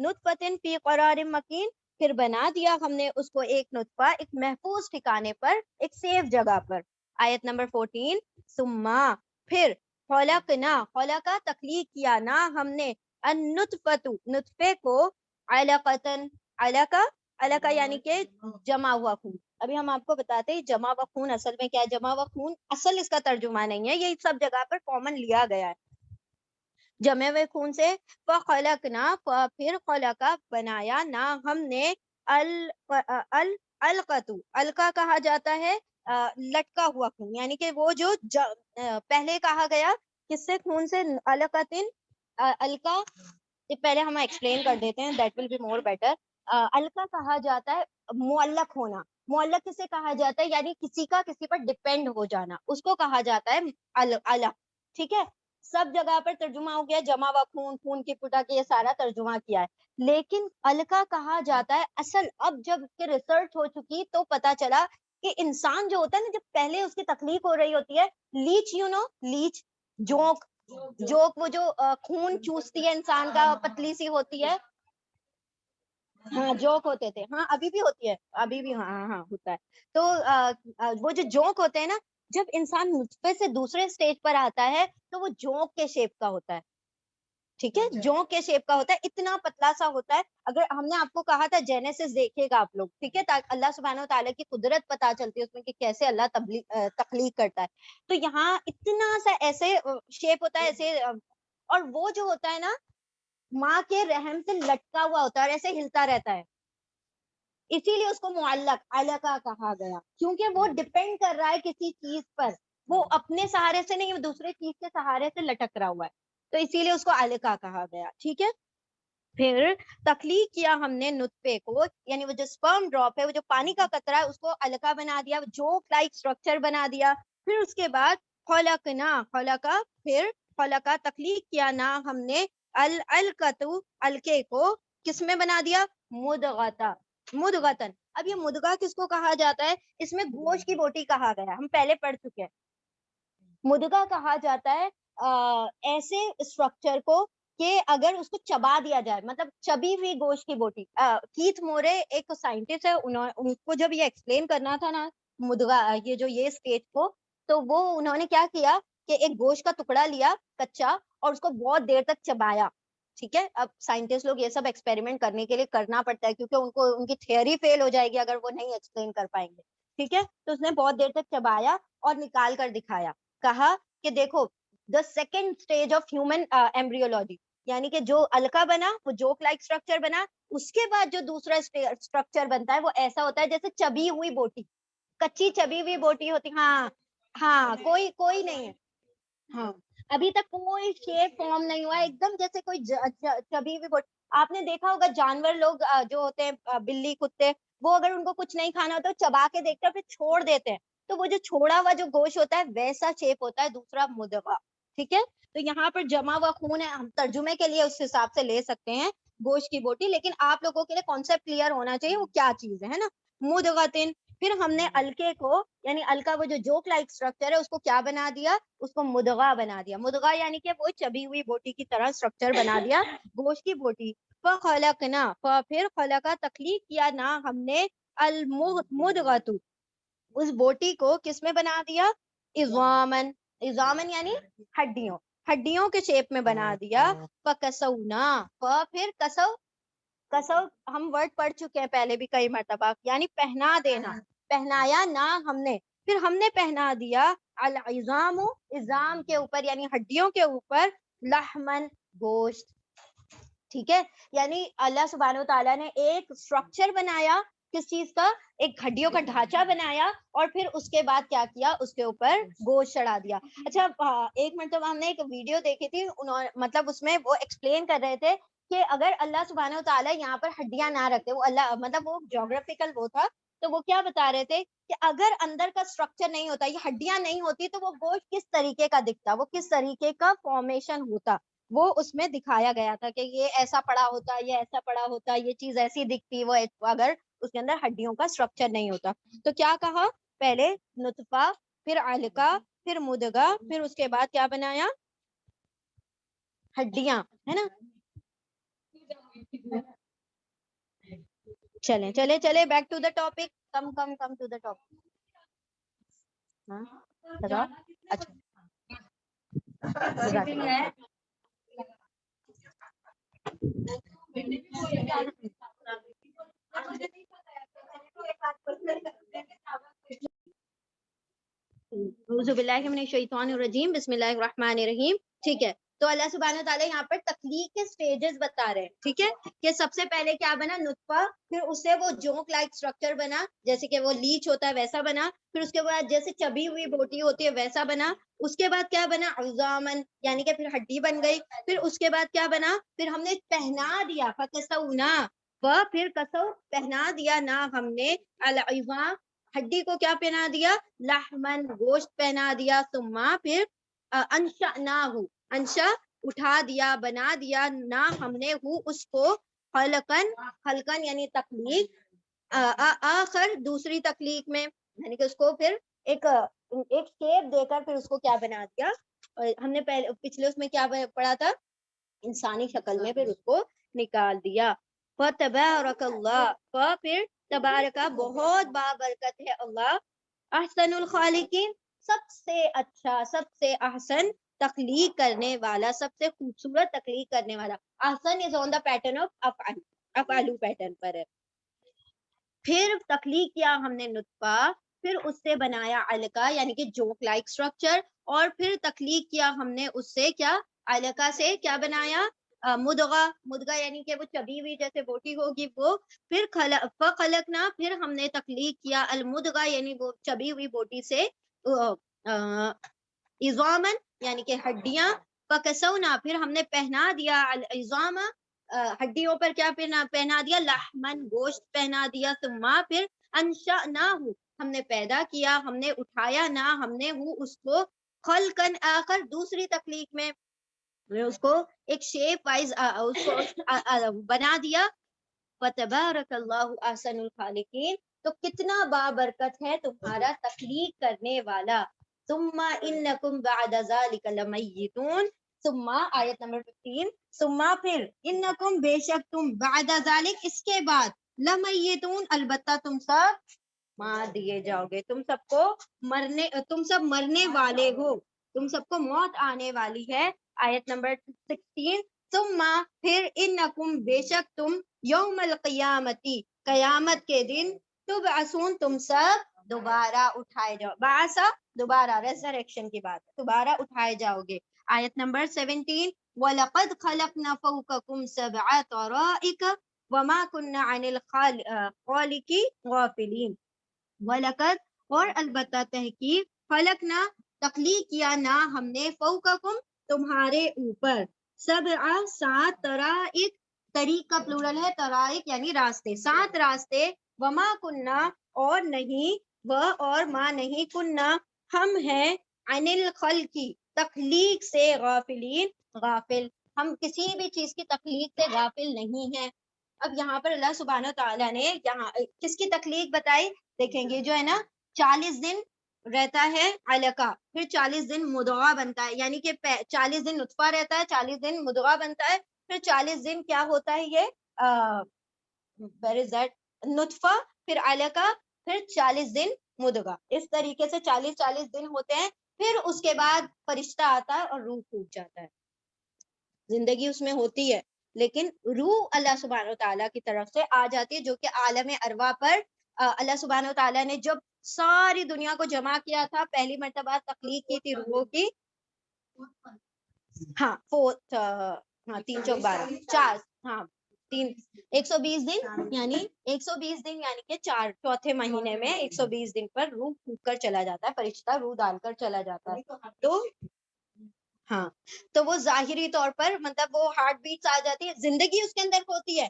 نطفۃ فی قرار مکین, پھر بنا دیا ہم نے اس کو ایک نطفہ ایک محفوظ ٹھکانے پر, ایک سیف جگہ پر. آیت نمبر 14. ثم پھر خلقنا, خلقا تخلیق کیا, نہ ہم نے النطفۃ نطفے کو, علقۃ, علقہ, علقہ یعنی کہ جمع ہوا خون. ابھی ہم آپ کو بتاتے ہیں جمع و خون اصل میں کیا ہے. جمع و خون اصل اس کا ترجمہ نہیں ہے, یہ سب جگہ پر کامن لیا گیا ہے جمع ہوئے خون سے. فخلقنا, پھر خلقا بنایا, نہ ہم نے القۃ, القا کہا جاتا ہے لٹکا ہوا خون, یعنی کہ وہ جو پہلے کہا گیا کس سے, خون سے, علقۃ, القا. پہلے ہم ایکسپلین کر دیتے ہیں, that will be more better. القا کہا جاتا ہے معلق ہونا, معلق کسے کہا جاتا ہے یعنی کسی کا کسی پر ڈپینڈ ہو جانا, اس کو کہا جاتا ہے علق. ٹھیک ہے, سب جگہ پر ترجمہ ہو گیا, جمع و خون, خون کی پٹا کے, یہ سارا ترجمہ کیا ہے. لیکن القا کہا جاتا ہے اصل, اب جب کہ ریسرچ ہو چکی تو پتا چلا کہ انسان جو ہوتا ہے نا, جب پہلے اس کی تخلیق ہو رہی ہوتی ہے, لیچ یو نو, لیچ, جونک, جوک, وہ جو خون چوستی ہے انسان کا, پتلی سی ہوتی ہے, ہاں جوک ہوتے تھے, ہاں ابھی بھی ہوتی ہے, ابھی بھی ہاں ہاں ہوتا ہے. تو وہ جو جوک ہوتے ہیں نا, جب انسان نطفے سے دوسرے سٹیج پر آتا ہے تو وہ جوک کے شیپ کا ہوتا ہے. ٹھیک ہے, جوک کے شیپ کا ہوتا ہے, اتنا پتلا سا ہوتا ہے. اگر ہم نے آپ کو کہا تھا جینیسس دیکھیے گا آپ لوگ, ٹھیک ہے, تاکہ اللہ سبحانہ و تعالیٰ کی قدرت پتا چلتی ہے اس میں کہ کیسے اللہ تخلیق کرتا ہے. تو یہاں اتنا سا ایسے شیپ ہوتا ہے ایسے, اور وہ جو ہوتا ہے نا ماں کے رحم سے لٹکا ہوا ہوتا ہے اور ایسے ہلتا رہتا ہے, اسی لیے اس کو معلق, علقہ کہا گیا, کیونکہ وہ ڈپینڈ کر رہا ہے کسی چیز پر, وہ اپنے سہارے سے نہیں, وہ دوسرے چیز کے سہارے سے لٹک رہا ہوا ہے, تو اسی لیے اس کو علقہ کہا گیا. ٹھیک ہے, پھر تخلیق کیا ہم نے نطفے کو, یعنی وہ جو سپرم ڈراپ ہے, وہ جو پانی کا قطرہ ہے, اس کو علقہ بنا دیا, جوک لائک اسٹرکچر بنا دیا. پھر اس کے بعد خلقنا, خلقا, پھر خلقا تخلیق کیا, نہ ہم نے القۃ, القے کو کس میں بنا دیا, مدغتا, مدغتن. اب یہ مدغہ کس کو کہا جاتا ہے, اس میں گوشت کی بوٹی کہا گیا, ہم پہلے پڑھ چکے ہیں. مدغہ کہا جاتا ہے ایسے اسٹرکچر کو کہ اگر اس کو چبا دیا جائے, مطلب چبی ہوئی گوشت کی بوٹی. کیتھ مورے ایک سائنٹسٹ ہے, ان کو جب یہ ایکسپلین کرنا تھا نا مدغہ, یہ جو یہ اسٹیج کو, تو وہ انہوں نے کیا کیا کہ ایک گوشت کا ٹکڑا لیا کچا, اور اس کو بہت دیر تک چبایا. ٹھیک ہے, اب سائنٹسٹ لوگ یہ سب ایکسپیریمنٹ کرنے کے لیے کرنا پڑتا ہے کیونکہ ان کو ان کی تھیوری فیل ہو جائے گی اگر وہ نہیں ایکسپلین کر پائیں گے. ٹھیک ہے, تو اس نے بہت دیر تک چبایا اور نکال کر دکھایا. کہا کہ دیکھو the second stage of human embryology, یعنی کہ جو الکا بنا وہ جوک لائک اسٹرکچر بنا, اس کے بعد جو دوسرا اسٹرکچر بنتا ہے وہ ایسا ہوتا ہے جیسے چبی ہوئی بوٹی, کچی چبی ہوئی بوٹی ہوتی. ہاں ہاں, کوئی نہیں ہے. ہاں, ابھی تک کوئی شیپ فارم نہیں ہوا, ایک دم جیسے کوئی چبی ہوئی بوٹی. آپ نے دیکھا ہوگا جانور لوگ جو ہوتے ہیں بلی کتے, وہ اگر ان کو کچھ نہیں کھانا ہوتا چبا کے دیکھتے ہیں پھر چھوڑ دیتے ہیں, تو وہ جو چھوڑا ہوا جو گوشت ہوتا ہے ویسا شیپ ہوتا ہے دوسرا مدغہ. ٹھیک ہے, تو یہاں پر جمع ہوا خون ہے, ہم ترجمے کے لیے اس حساب سے لے سکتے ہیں گوشت کی بوٹی, لیکن آپ لوگوں کے لیے کانسیپٹ کلیئر ہونا چاہیے وہ کیا چیز ہے نا. مدغتن, پھر ہم نے الکے کو یعنی الکا وہ جو جوک لائک اسٹرکچر ہے اس کو کیا بنا دیا, اس کو مدغہ بنا دیا. مدغہ یعنی کہ وہ چبی ہوئی بوٹی کی طرح اسٹرکچر بنا دیا گوشت کی بوٹی. فخلقنا, پھر خلقا تخلیق کیا نا ہم نے, المدغۃ, اس بوٹی کو کس میں بنا دیا, عظامن, عظامن یعنی ہڈیوں, ہڈیوں کے شیپ میں بنا دیا. فکسونا, پھر کسو ہم ورڈ پڑھ چکے ہیں پہلے بھی کئی مرتبہ, یعنی پہنا دینا, پہنایا نا ہم نے, پھر ہم نے پہنا دیا العظام, عظام کے اوپر یعنی ہڈیوں کے اوپر, لحمن, گوشت. ٹھیک ہے, یعنی اللہ سبحانہ و تعالیٰ نے ایک اسٹرکچر بنایا کس چیز کا, ایک ہڈیوں کا ڈھانچہ بنایا, اور پھر اس کے بعد کیا کیا, اس کے اوپر گوشت چڑھا دیا. اچھا, ایک مرتبہ ہم نے ایک ویڈیو دیکھی تھی, مطلب اس میں وہ ایکسپلین کر رہے تھے کہ اگر اللہ سبحانہ و تعالیٰ یہاں پر ہڈیاں نہ رکھتے, وہ اللہ مطلب وہ جیوگرافیکل وہ تھا, تو وہ کیا بتا رہے تھے کہ اگر اندر کا اسٹرکچر نہیں ہوتا, یہ ہڈیاں نہیں ہوتی, تو وہ گوشت کس طریقے کا دکھتا, وہ کس طریقے کا فارمیشن ہوتا. وہ اس میں دکھایا گیا تھا کہ یہ ایسا پڑا ہوتا, یہ ایسا پڑا ہوتا, یہ چیز ایسی دکھتی, وہ اگر اس کے اندر ہڈیوں کا اسٹرکچر نہیں ہوتا. تو کیا کہا, پہلے نطفہ, پھر علقہ, پھر مدغہ, پھر اس کے بعد کیا بنایا, ہڈیاں, ہے نا. چلے back to the topic, come to the topic. ہاں اچھا, اعوذ باللہ من الشیطان الرجیم, بسم اللہ الرحمن الرحیم. ٹھیک ہے, تو اللہ سبحانہ تعالیٰ یہاں پر تخلیق کے سٹیجز بتا رہے ہیں. ٹھیک ہے, کہ سب سے پہلے کیا بنا, نطفہ, پھر اس سے وہ جوک لائک اسٹرکچر بنا, جیسے کہ وہ لیچ ہوتا ہے ویسا بنا, پھر اس کے بعد جیسے چبی ہوئی بوٹی ہوتی ہے ویسا بنا, اس کے بعد کیا بنا, عظامن, یعنی کہ پھر ہڈی بن گئی, پھر اس کے بعد کیا بنا, پھر ہم نے پہنا دیا, فکسونا, پھر کسو پہنا دیا نا ہم نے, العظام, ہڈی کو کیا پہنا دیا, لحمن, گوشت پہنا دیا, ثم پھر انشأناہ, انشا اٹھا دیا, بنا دیا نا ہم نے, اس کو خلقن, خلقن یعنی تخلیق, آخر دوسری تخلیق میں, یعنی کہ اس کو پھر ایک شیپ دے کر پھر اس کو کیا بنا دیا. ہم نے پچھلے اس میں کیا پڑھا تھا, انسانی شکل میں پھر اس کو نکال دیا. فتبارک اللہ, پھر تبارکہ بہت بابرکت ہے اللہ, احسن الخالقین, سب سے اچھا, سب سے احسن تخلیق کرنے والا, سب سے خوبصورت تخلیق کرنے والا. احسن از آن دا پیٹرن آف افعل, افعلو پیٹرن پر ہے. پھر تخلیق کیا ہم نے نطفہ, پھر اس سے بنایا علقہ یعنی کہ جوک لائک اسٹرکچر, اور پھر تخلیق کیا ہم نے اس سے کیا, علقہ سے کیا بنایا, مدغہ, مدغہ یعنی کہ وہ چبی ہوئی جیسے بوٹی ہوگی وہ, پھر فخلقنا, پھر ہم نے تخلیق کیا المدغہ یعنی وہ چبی ہوئی بوٹی سے عظامن یعنی کہ ہڈیاں, فکسونا, پھر ہم نے پہنا دیا العظام, ہڈیوں پر کیا پہنا دیا, لحمن, گوشت پہنا دیا, ثم پھر انشأناہ, ہم نے پیدا کیا, ہم نے اٹھایا نا ہم نے اس کو, خلقن آخر دوسری تخلیق میں اس کو ایک شیپ وائز اس کو بنا دیا. فتبارک اللہ احسن الخالقین, تو کتنا بابرکت ہے تمہارا تخلیق کرنے والا. ثم انکم بعد ذلک لمیتون, ثم آیت نمبر 15, ثم پھر انکم بے شک تم, بعد ذلک اس کے بعد, لمیتون البتہ تم سب مار دیے جاؤ گے, تم سب کو مرنے, تم سب مرنے والے ہو, تم سب کو موت آنے والی ہے. آیت نمبر 16 ثم پھر انکم بے شک تم یوم القیامتی قیامت کے دن تبعثون تم سب دوبارہ اٹھائے جاؤ. بعثا دوبارہ ریزریکشن کی بات ہے, دوبارہ اٹھائے جاؤ گے. آیت نمبر 17 وَلَقَدْ خَلَقْنَا فَوْقَكُمْ سَبْعَ طَرَائِقَ وَمَا كُنَّا عَنِ الْخَالِقِ غَافِلِينَ. وَلَقَدْ اور البتہ تحقیق خلقنا تخلیق کیا نا ہم نے فوقکم تمہارے اوپر سبع 7 طرائق, طریق کا پلورل ہے, طرائق یعنی راستے, 7 راستے. وما کننا اور نہیں, و اور ما نہیں, کننا ہم ہیں, عن الخلقی تخلیق سے, غافلین غافل, ہم کسی بھی چیز کی تخلیق سے غافل نہیں ہیں. اب یہاں پر اللہ سبحانہ تعالیٰ نے یہاں کس کی تخلیق بتائی, دیکھیں گے جو ہے نا 40 دن رہتا ہے علقہ, پھر 40 دن مضغہ بنتا ہے, یعنی کہ 40 دن نطفہ رہتا ہے, 40 دن مضغہ بنتا ہے, پھر 40 دن کیا ہوتا ہے یہ where is that نطفہ, پھر علقہ, پھر 40 دن مضغہ. اس طریقے سے 40 دن ہوتے ہیں. پھر اس کے بعد فرشتہ آتا ہے اور روح پھوٹ جاتا ہے, زندگی اس میں ہوتی ہے, لیکن روح اللہ سبحانہ و تعالیٰ کی طرف سے آ جاتی ہے, جو کہ عالم ارواح پر اللہ سبحانہ و تعالیٰ نے جب ساری دنیا کو جمع کیا تھا, پہلی مرتبہ تخلیق کی تھی روحوں کی. ہاں فورتھ, ہاں 3 چوک 12 4, ہاں 120 دن, یعنی 120 دن یعنی کہ چوتھے مہینے میں 120 دن پر روح پھونک کر چلا جاتا ہے, فرشتہ روح ڈال کر چلا جاتا ہے. تو ہاں, تو وہ ظاہری طور پر مطلب وہ ہارٹ بیٹس آ جاتی ہے, زندگی اس کے اندر ہوتی ہے,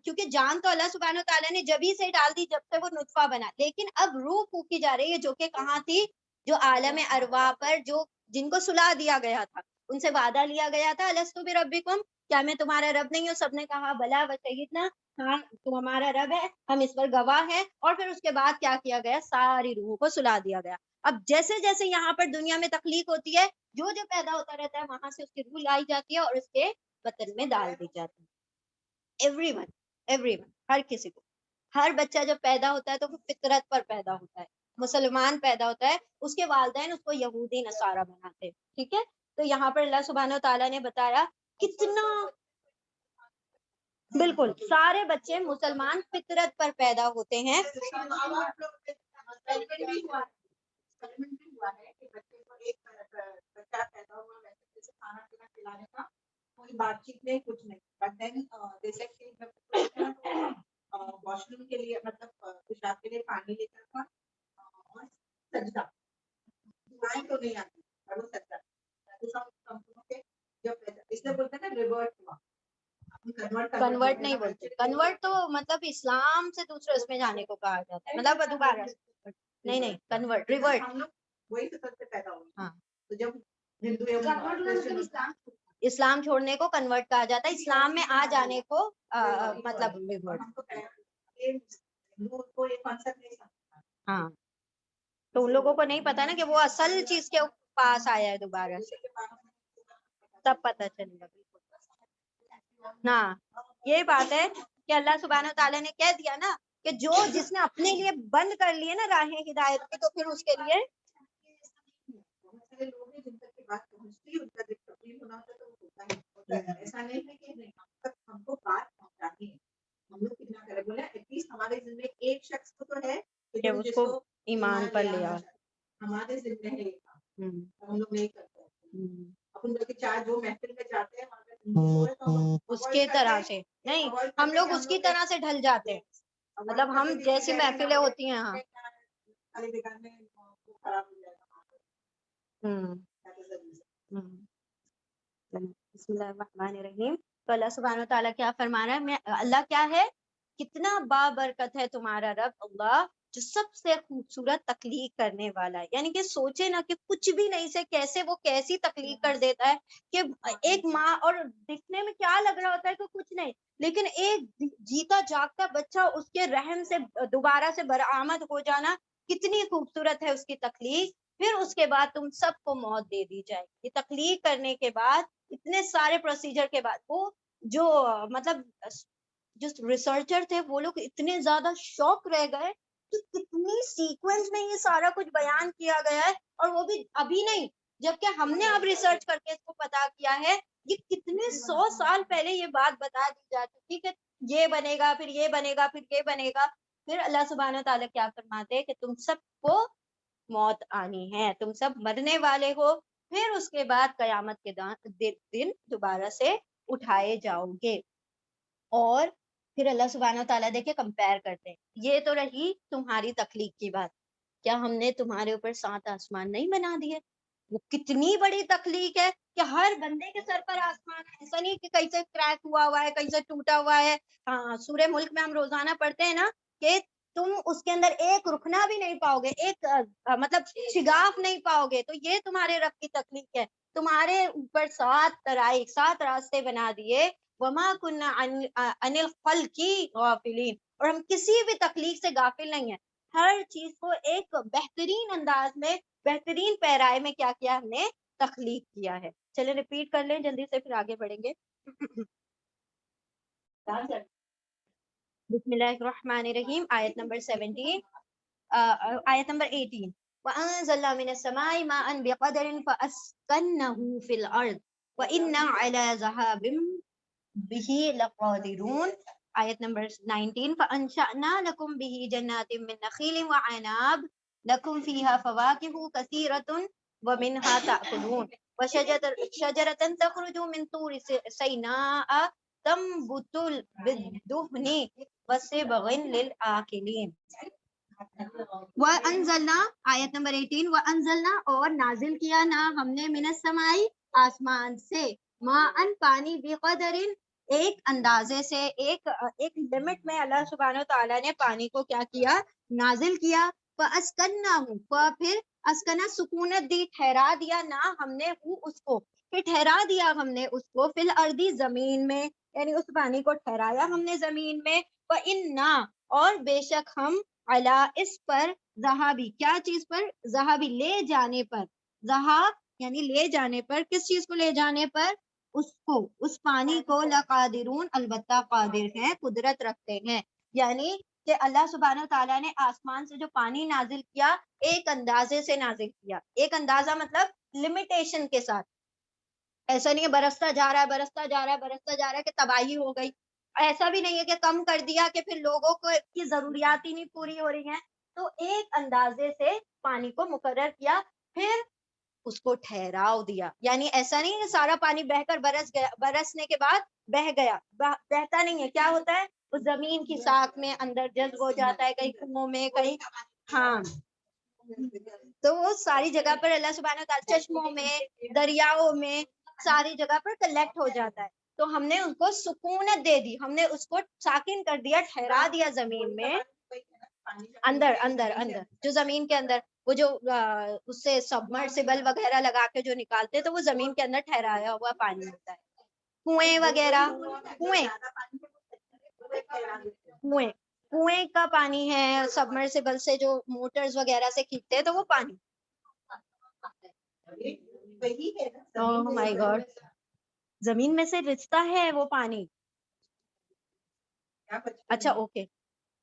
کیونکہ جان تو اللہ سبحانہ تعالیٰ نے جبھی سے ڈال دی جب سے وہ نطفہ بنا, لیکن اب روح پھونکی جا رہی ہے, جو کہ کہاں تھی, جو عالم ارواح پر, جو جن کو سلا دیا گیا تھا, ان سے وعدہ لیا گیا تھا, الستو بربکم, کیا میں تمہارا رب نہیں ہوں؟ سب نے کہا بلا وشہدنا, ہاں تم ہمارا رب ہے, ہم اس پر گواہ ہیں. اور پھر اس کے بعد کیا کیا گیا, ساری روحوں کو سلا دیا گیا. اب جیسے جیسے یہاں پر دنیا میں تخلیق ہوتی ہے, جو پیدا ہوتا رہتا ہے وہاں سے اس کی روح لائی جاتی ہے اور اس کے بطن میں ڈال دی جاتی ہے. ایوری ون, ہر کسی کو, ہر بچہ جب پیدا ہوتا ہے تو وہ فطرت پر پیدا ہوتا ہے, مسلمان پیدا ہوتا ہے, اس کے والدین اس کو یہودی نصارہ بناتے ہیں. ٹھیک ہے, تو یہاں پر اللہ سبحانہ و تعالیٰ نے بتایا کتنا, بالکل سارے بچے مسلمان فطرت پر پیدا ہوتے ہیں. کوئی بات چیت نہیں, کچھ نہیں, بٹ دین جیسے کہ واش روم کے لیے مطلب پیشاب کے لیے پانی لے کر تھا, اور سجدہ دعائیں تو نہیں آتی, اور وہ سجدہ جب اس لیے بولتے ہیں نا ریورٹ ہوا, کنورٹ نہیں بولتے, کنورٹ تو مطلب اسلام سے دوسرے اس میں جانے کو کہا جاتا ہے, مطلب دوبارہ نہیں, کنورٹ, ریورٹ, ہم لوگ وہی سفر سے پیدا ہوئے. ہاں, تو جب ہندو اسلام چھوڑنے کو کنورٹ کہا جاتا ہے, اسلام میں آ جانے کو مطلب ریورٹ. ہاں, تو ان لوگوں کو نہیں پتا نا کہ وہ اصل چیز کے پاس آیا ہے دوبارہ سے, تب پتہ چلے گا. ہاں, یہ بات ہے کہ اللہ سبحانہ تعالیٰ نے کہہ دیا نا کہ جو جس نے اپنے لیے بند کر لیے نا راہیں ہدایت کی, تو پھر اس کے لیے لوگ ہیں جن تک کی بات پہنچتی ہے, ان کا جب تبدیل ہونا ہوتا ہے تو وہ ہوتا ہے. ایسا نہیں ہے کہ نہیں, ہم کو بات پہنچانی ہے, ہم لوگ کتنا کرے بولے ایٹ لیسٹ ہمارے ذمہ ایک شخص کو تو ہے کہ اس کو ایمان پر لیا, ہمارے ذمہ ہے, ہم لوگ نہیں کرتے. اپن بلکہ چار جو محفل میں جاتے ہیں اس کے طرح سے نہیں, ہم لوگ اس کی طرح سے ڈھل جاتے ہیں, مطلب ہم جیسی محفلیں ہوتی ہیں. ہاں, بسم اللہ الرحمن الرحیم. تو اللہ سبحانہ وتعالیٰ کیا فرما رہا ہے, میں اللہ کیا ہے, کتنا بابرکت ہے تمہارا رب اللہ, جو سب سے خوبصورت تخلیق کرنے والا ہے. یعنی کہ سوچے نا کہ کچھ بھی نہیں سے کیسے وہ کیسی تخلیق کر دیتا ہے, کہ ایک ماں, اور دکھنے میں کیا لگ رہا ہوتا ہے کہ کچھ نہیں, لیکن ایک جیتا جاگتا بچہ اس کے رحم سے دوبارہ سے برآمد ہو جانا, کتنی خوبصورت ہے اس کی تخلیق. پھر اس کے بعد تم سب کو موت دے دی جائے گی. تخلیق کرنے کے بعد اتنے سارے پروسیجر کے بعد وہ جو مطلب جو ریسرچر تھے وہ لوگ اتنے زیادہ شوق رہ گئے کہ کتنی سیکوینس میں یہ سارا کچھ بیان کیا گیا ہے, اور وہ بھی ابھی نہیں, جبکہ ہم نے اب ریسرچ کر کے اس کو پتا کیا ہے یہ کتنے 100 سال پہلے یہ بات بتا دی جا چکی کہ یہ بنے گا، پھر یہ بنے گا، پھر یہ بنے گا. پھر اللہ سبحانہ تعالیٰ کیا فرماتے ہیں کہ تم سب کو موت آنی ہے، تم سب مرنے والے ہو، پھر اس کے بعد قیامت کے دن دوبارہ سے اٹھائے جاؤ گے. اور پھر اللہ سبحانہ تعالیٰ دیکھے کمپیئر کرتے ہیں. یہ تو رہی تمہاری تخلیق کی بات. کیا ہم نے تمہارے اوپر 7 آسمان نہیں بنا دیے؟ وہ کتنی بڑی تخلیق ہے کہ ہر بندے کے سر پر آسمان ہے. ایسا نہیں کہ کہیں سے کریک ہوا ہے، کہیں سے ٹوٹا ہوا ہے. ہاں سورہ ملک میں ہم روزانہ پڑھتے ہیں نا کہ تم اس کے اندر ایک رکنا بھی نہیں پاؤ گے، ایک مطلب شگاف نہیں پاؤ گے. تو یہ تمہارے رب کی تخلیق ہے. تمہارے اوپر 7 طرائق، 7 راستے بنا دیے. وما كنا عن الخلق غافلین، اور ہم کسی بھی تخلیق سے غافل نہیں ہیں. ہر چیز کو ایک بہترین انداز میں، بہترین پیرائے میں کیا کیا ہم نے تخلیق کیا ہے. چلے ریپیٹ کر لیں جلدی سے، پھر آگے بڑھیں گے. بسم اللہ الرحمن الرحیم. آیت نمبر 17، آیت نمبر 18. وَأَنزَلْنَا مِنَ السَّمَاءِ مَاءً بِقَدَرٍ فَأَسْكَنَّهُ فِي الْأَرْضِ وَإِنَّا عَلَى ذَهَابٍ بِهِ لَقَادِرُونَ. آیت نمبر 19. فَأَنشَأْنَا لَكُمْ بِهِ جَنَّاتٍ مِّن نَخِيلٍ وَعَنَابٍ لَكُمْ فِيهَا فَوَاكِهُ كَثِيرَةٌ وَمِنْهَا تَأْكُلُونَ وَشَجَرَةً تَخْرُجُ مِنْ طُورِ سَيْنَاءَ تَنبُتُ بِالدُّهْنِ وَصِبْغٍ لِلْآكِلِينَ. وَأَنزَلْنَا، آیت نمبر 18. وَأَنزَلْنَا، اور نازل کیا نا ہم نے، من السمائی، آسمان سے، ماءً پانی، بقدرن، ایک اندازے سے، ایک لمٹ میں اللہ سبحانہ تعالیٰ نے پانی کو کیا کیا، نازل کیا. فَأَسْكَنَّاهُ، پھر اسکنا سکونت دی، ٹھہرا دیا نا ہم نے اس کو، پھر ٹھہرا دیا ہم نے اس کو، فی الارضی، زمین میں، یعنی اس پانی کو ٹھہرایا ہم نے زمین میں. وَإِنَّا، اور بے شک ہم، علا، اس پر، ذہابی، کیا چیز پر، ذہابی، لے جانے پر، ذہاب یعنی لے جانے پر، کس چیز کو لے جانے پر، اس کو، اس پانی کو، لقادرون، البتہ قادر ہیں، قدرت رکھتے ہیں. یعنی کہ اللہ سبحانہ تعالیٰ نے آسمان سے جو پانی نازل کیا ایک اندازے سے نازل کیا. ایک اندازہ مطلب لمیٹیشن کے ساتھ. ایسا نہیں ہے برستا جا رہا ہے، برستا جا رہا ہے، برستا جا رہا ہے کہ تباہی ہو گئی. ایسا بھی نہیں ہے کہ کم کر دیا کہ پھر لوگوں کو کی ضروریات ہی نہیں پوری ہو رہی ہیں. تو ایک اندازے سے پانی کو مقرر کیا، پھر اس کو ٹھہراؤ دیا. یعنی ایسا نہیں ہے سارا پانی بہ کر برس گیا، برسنے کے بعد بہ گیا، بہتا نہیں ہے. کیا ہوتا ہے، وہ زمین کی ساکھ میں اندر جذب ہو جاتا ہے، کہیں کنووں میں، کہیں، ہاں. تو وہ ساری جگہ پر اللہ سبحانہ تعالیٰ، چشموں میں، دریاؤں میں، ساری جگہ پر کلیکٹ ہو جاتا ہے. تو ہم نے ان کو سکونت دے دی، ہم نے اس کو ساکن کر دیا، ٹھہرا دیا زمین میں، اندر اندر اندر، جو زمین کے اندر، وہ جو اس سے سبمرسیبل وغیرہ لگا کے جو نکالتے تو وہ زمین کے اندر ٹھہرایا ہوا پانی ہوتا ہے. کنویں وغیرہ، کنویں کا پانی ہے، سبمرسیبل سے جو موٹرز وغیرہ سے کھینچتے ہیں تو وہ پانی. اوہ مائی گاڈ، زمین میں سے رستا ہے وہ پانی. اچھا اوکے،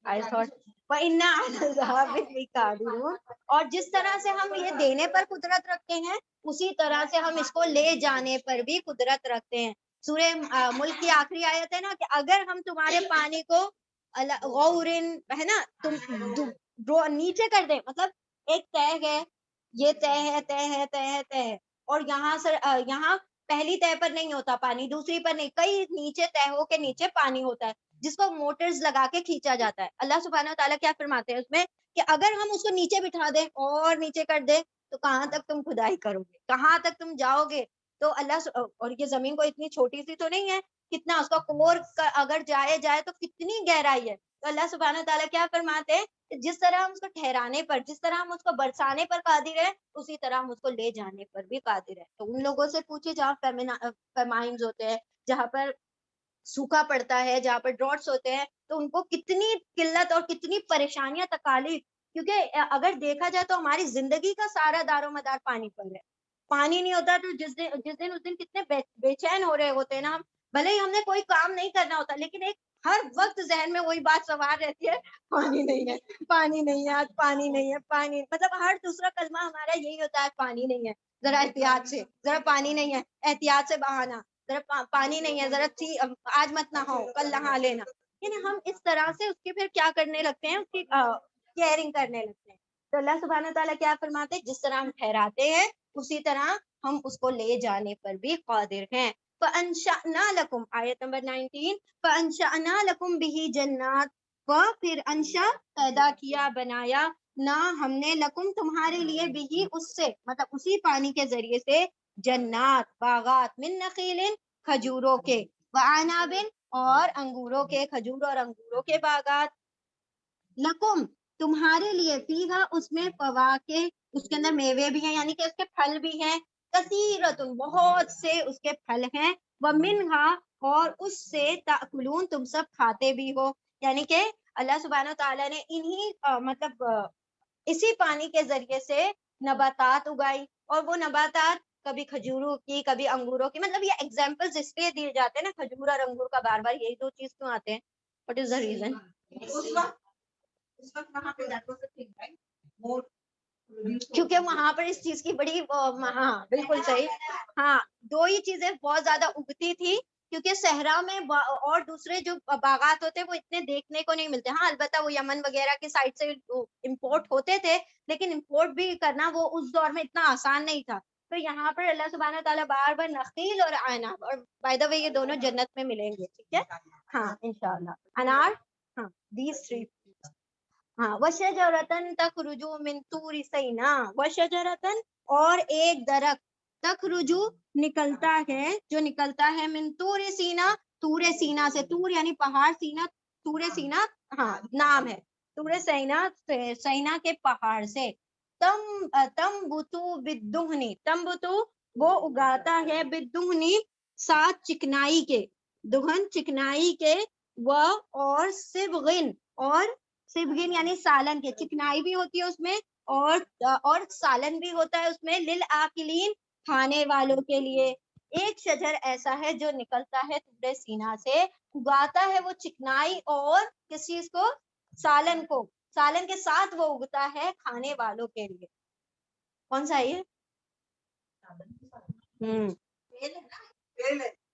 I thought وَإِنَّا عَلَى ذَهَابٍ لَقَادِرُونَ. اور جس طرح سے ہم یہ دینے پر قدرت رکھتے ہیں اسی طرح سے ہم اس کو لے جانے پر بھی قدرت رکھتے ہیں. سورہ ملک کی آخری آیت ہے نا کہ اگر ہم تمہارے پانی کو غورن، ہے نا، تم نیچے کر دیں، مطلب ایک طے ہے، یہ طے ہے، طے ہے، طے ہے، طے ہے، اور یہاں سے یہاں پہلی طے پر نہیں ہوتا پانی، دوسری پر نہیں، کئی نیچے طے ہو کے نیچے پانی ہوتا ہے جس کو موٹرز لگا کے کھینچا جاتا ہے. اللہ سبحانہ تعالیٰ کیا فرماتے ہیں اس میں کہ اگر ہم اس کو نیچے بٹھا دیں اور نیچے کر دیں تو کہاں تک تم کھدائی کرو گے، کہاں تک تم جاؤ گے. تو اور یہ زمین کو اتنی چھوٹی سی تو نہیں ہے، کتنا اس کا کور اگر جائے تو کتنی گہرائی ہے. تو اللہ سبحانہ تعالیٰ کیا فرماتے ہیں کہ جس طرح ہم اس کو ٹھہرانے پر، جس طرح ہم اس کو برسانے پر قادر ہے اسی طرح ہم اس کو لے جانے پر بھی قادر ہے. تو ان لوگوں سے پوچھے جہاں فیمائنز ہوتے ہیں، جہاں پر سوکھا پڑتا ہے، جہاں پر ڈراٹس ہوتے ہیں، تو ان کو کتنی قلت اور کتنی پریشانیاں، تکالیف، کیونکہ اگر دیکھا جائے تو ہماری زندگی کا سارا دار و مدار پانی پر ہے. پانی نہیں ہوتا تو جس دن کتنے بے چین ہو رہے ہوتے ہیں نا ہم، بھلے ہی ہم نے کوئی کام نہیں کرنا ہوتا لیکن ایک ہر وقت ذہن میں وہی بات سوار رہتی ہے، پانی نہیں ہے، پانی نہیں ہے، آج پانی نہیں ہے، پانی، مطلب ہر دوسرا کلمہ ہمارا یہی ہوتا ہے، پانی نہیں ہے، ذرا احتیاط سے، ذرا پانی نہیں ہے، احتیاط سے بہانا، ذرا پانی نہیں ہے، ذرا آج مت نہاؤ، کل نہا لینا. یعنی ہم اس طرح سے اس کی پھر کیا کرنے لگتے ہیں، اس کی کیئرنگ کرنے لگتے ہیں. تو اللہ سبحانہ تعالیٰ کیا فرماتے ہیں، جس طرح ہم ٹھہراتے ہیں اسی طرح ہم اس کو لے جانے پر بھی قادر ہیں. فَأَنشَأْنَا لَكُمْ، آیت نمبر 19، فَأَنشَأْنَا لَكُمْ بِهِ جَنَّاتٍ، پھر انشا پیدا کیا، بنایا، نہ ہم نے، لکم تمہارے لیے، بھی اس سے، مطلب اسی پانی کے ذریعے سے، جنات باغات، من نخیل کھجوروں کے، وعناب اور انگوروں کے، کھجور اور انگوروں کے باغات، لکم تمہارے لیے، فیہا اس میں، فواکہ اس کے اندر میوے بھی ہیں، یعنی کہ اس کے پھل بھی ہیں، کثیرۃ بہت سے اس کے پھل ہیں، ومنہا اور اس سے، تاکلون تم سب کھاتے بھی ہو. یعنی کہ اللہ سبحانہ تعالیٰ نے انہی مطلب اسی پانی کے ذریعے سے نباتات اگائی، اور وہ نباتات کبھی کھجوروں کی، کبھی انگوروں کی، مطلب یہ ایگزامپلز اس لیے دیے جاتے ہیں نا، کھجور اور انگور کا بار بار یہی دو چیز کیوں آتے ہیں، واٹ از دا ریزن؟ اس وقت وہاں پہ that was the thing, right? More produce کیونکہ وہاں پر اس چیز کی بڑی ہاں بالکل صحیح، ہاں دو ہی چیزیں بہت زیادہ اگتی تھی، کیونکہ صحرا میں اور دوسرے جو باغات ہوتے وہ اتنے دیکھنے کو نہیں ملتے. ہاں البتہ وہ یمن وغیرہ کی سائڈ سے امپورٹ ہوتے تھے، لیکن امپورٹ بھی کرنا وہ اس دور میں اتنا آسان نہیں تھا. تو یہاں پر اللہ سبحانہ تعالیٰ بار بار نخیل اور عناب، اور بائی دا وے یہ دونوں جنت میں ملیں گے، ٹھیک ہے، ہاں انشاءاللہ. انار، ہاں دیز تھری، ہاں وشجرتن تخرجو من طور سینا، وشجرتن اور ایک درخت، تخرجو نکلتا ہے، جو نکلتا ہے، من طور سینا، طور سینا سے، طور یعنی پہاڑ، سینا طور سینا ہاں نام ہے، طور سینا، سینا کے پہاڑ سے، تنبتو بالدہنی، تنبتو وہ اگاتا ہے، بالدہنی ساتھ چکنائی کے، دہن چکنائی کے، وہ اور صبغن، اور صبغن یعنی سالن کے، چکنائی بھی ہوتی ہے اس میں، اور سالن بھی ہوتا ہے اس میں، للآکلین کھانے والوں کے لیے. ایک شجر ایسا ہے جو نکلتا ہے طور سینا سے، اگاتا ہے وہ چکنائی اور کس چیز کو، سالن کو، سالن کے ساتھ وہ اگتا ہے کھانے والوں کے لیے. کون سا ہے یہ؟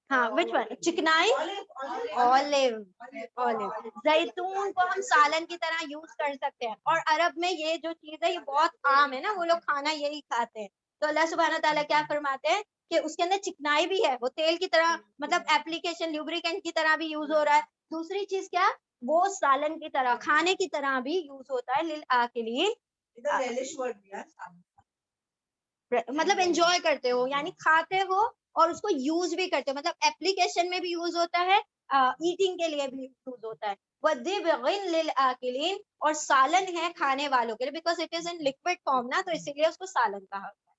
ہاں وچ ون، چکنائی، اولیو، اولیو، زیتون کو ہم سالن کی طرح یوز کر سکتے ہیں، اور عرب میں یہ جو چیز ہے یہ بہت عام ہے نا، وہ لوگ کھانا یہی کھاتے ہیں. تو اللہ سبحانہ تعالیٰ کیا فرماتے ہیں کہ اس کے اندر چکنائی بھی ہے، وہ تیل کی طرح، مطلب اپلیکیشن لیوبریکنٹ کی طرح بھی یوز ہو رہا ہے. دوسری چیز کیا، وہ سالن کی طرح، کھانے کی طرح بھی یوز ہوتا ہے، للآکلین، مطلب انجوائے کرتے ہو، یعنی کھاتے ہو اور اس کو یوز بھی کرتے ہو، مطلب اپلیکیشن میں بھی یوز ہوتا ہے، ایٹنگ کے لیے بھی یوز ہوتا ہے. وَذِبْغٍ لِلْآکِلِينَ اور سالن ہے کھانے والوں کے لیے، because it is in liquid form نا، تو اسی لیے اس کو سالن کہا ہوتا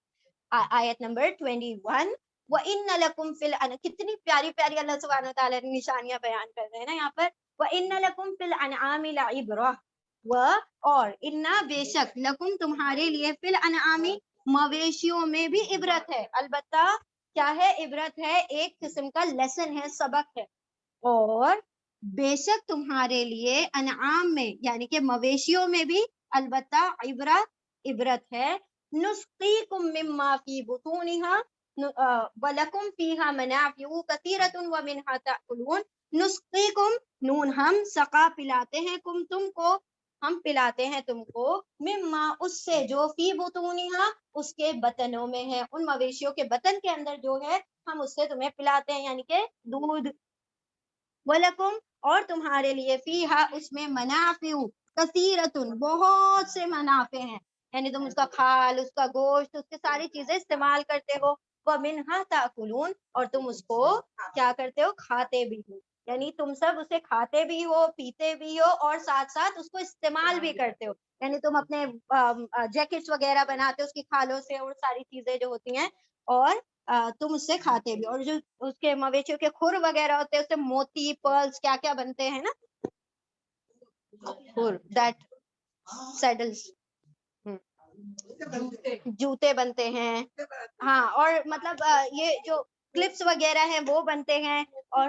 ہے. آیت نمبر 21، وَإِنَّ لَكُمْ فِي الْأَنْعَامِ، کتنی پیاری پیاری اللہ سبحانہ تعالیٰ نے نشانیاں بیان کر رہے ہیں نا یہاں پر. وَإِنَّ لَكُمْ فِي الْأَنْعَامِ لَعِبْرَةً، اور اِنَّا بے شک، لَكُمْ تمہارے لیے، فِي الْأَنْعَامِ مویشیوں میں بھی عبرت ہے. البتہ کیا ہے، عبرت ہے، ایک قسم کا لیسن ہے، سبق ہے. اور بے شک تمہارے لیے انعام میں یعنی کہ مویشیوں میں بھی البتہ عبرت ہے. نسقیکم مما فی بطونہا ولکم فیہا منافع کثیرۃ ومنہا تأکلون. نسقیکم، نون ہم، سقا پلاتے ہیں، کم تم کو، ہم پلاتے ہیں تم کو، مما اس سے، جو فی بطونہا اس کے بطنوں میں ہے، ان مویشیوں کے بطن کے اندر جو ہے ہم اس سے تمہیں پلاتے ہیں، یعنی کہ دودھ. وَلَكُمْ اور تمہارے لیے، فیہا اس میں، منافع کثیرۃ بہت سے منافع ہیں، یعنی تم اس کا کھال، اس کا گوشت، اس کی ساری چیزیں استعمال کرتے ہو. وَمِنْهَا تَأْكُلُونَ اور تم اس کو کیا کرتے ہو، کھاتے بھی ہو، یعنی تم سب اسے کھاتے بھی ہو، پیتے بھی ہو، اور ساتھ ساتھ اس کو استعمال بھی کرتے ہو. یعنی تم اپنے جیکٹس وغیرہ بناتے ہو اس کی کھالوں سے، اور ساری چیزیں جو ہوتی ہیں، اور تم اس سے کھاتے بھی. اور جو اس کے مویشیوں کے کھر وغیرہ ہوتے ہیں، اس سے موتی، پرلز، کیا کیا بنتے ہیں نا، کھر، دیٹ سیڈلز، جوتے بنتے ہیں، ہاں، اور مطلب یہ جو کلپس وغیرہ ہیں وہ بنتے ہیں، اور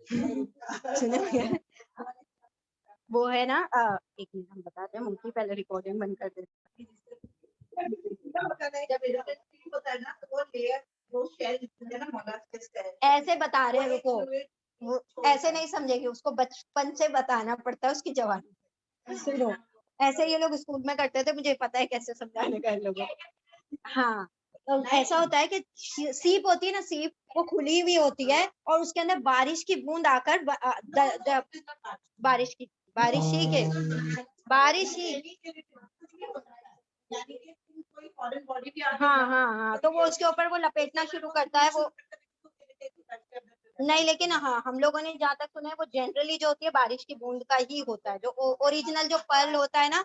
سنے ہوئے ہیں؟ وہ ہے نا ایک منٹ ہم بتاتے ہیں ممکن پہلے ریکارڈنگ بند کر دیتے ایسے بتا رہے ہیں رکو وہ ایسے نہیں سمجھے گی اس کو بچپن سے بتانا پڑتا ہے اس کی جوانی سنو ایسے یہ لوگ اسکول میں کرتے تھے مجھے پتا ہے کیسے سمجھانے کا ان لوگوں ہاں تو ایسا ہوتا ہے کہ سیپ ہوتی ہے نا سیپ وہ کھلی ہوئی ہوتی ہے اور اس کے اندر بارش کی بوند آ کر بارش ہی ہاں تو وہ اس کے اوپر وہ لپیٹنا شروع کرتا ہے وہ نہیں لیکن ہاں ہم لوگوں نے جہاں تک سنا ہے وہ جنرلی جو ہوتی ہے بارش کی بوند کا ہی ہوتا ہے جو اوریجنل جو پرل ہوتا ہے نا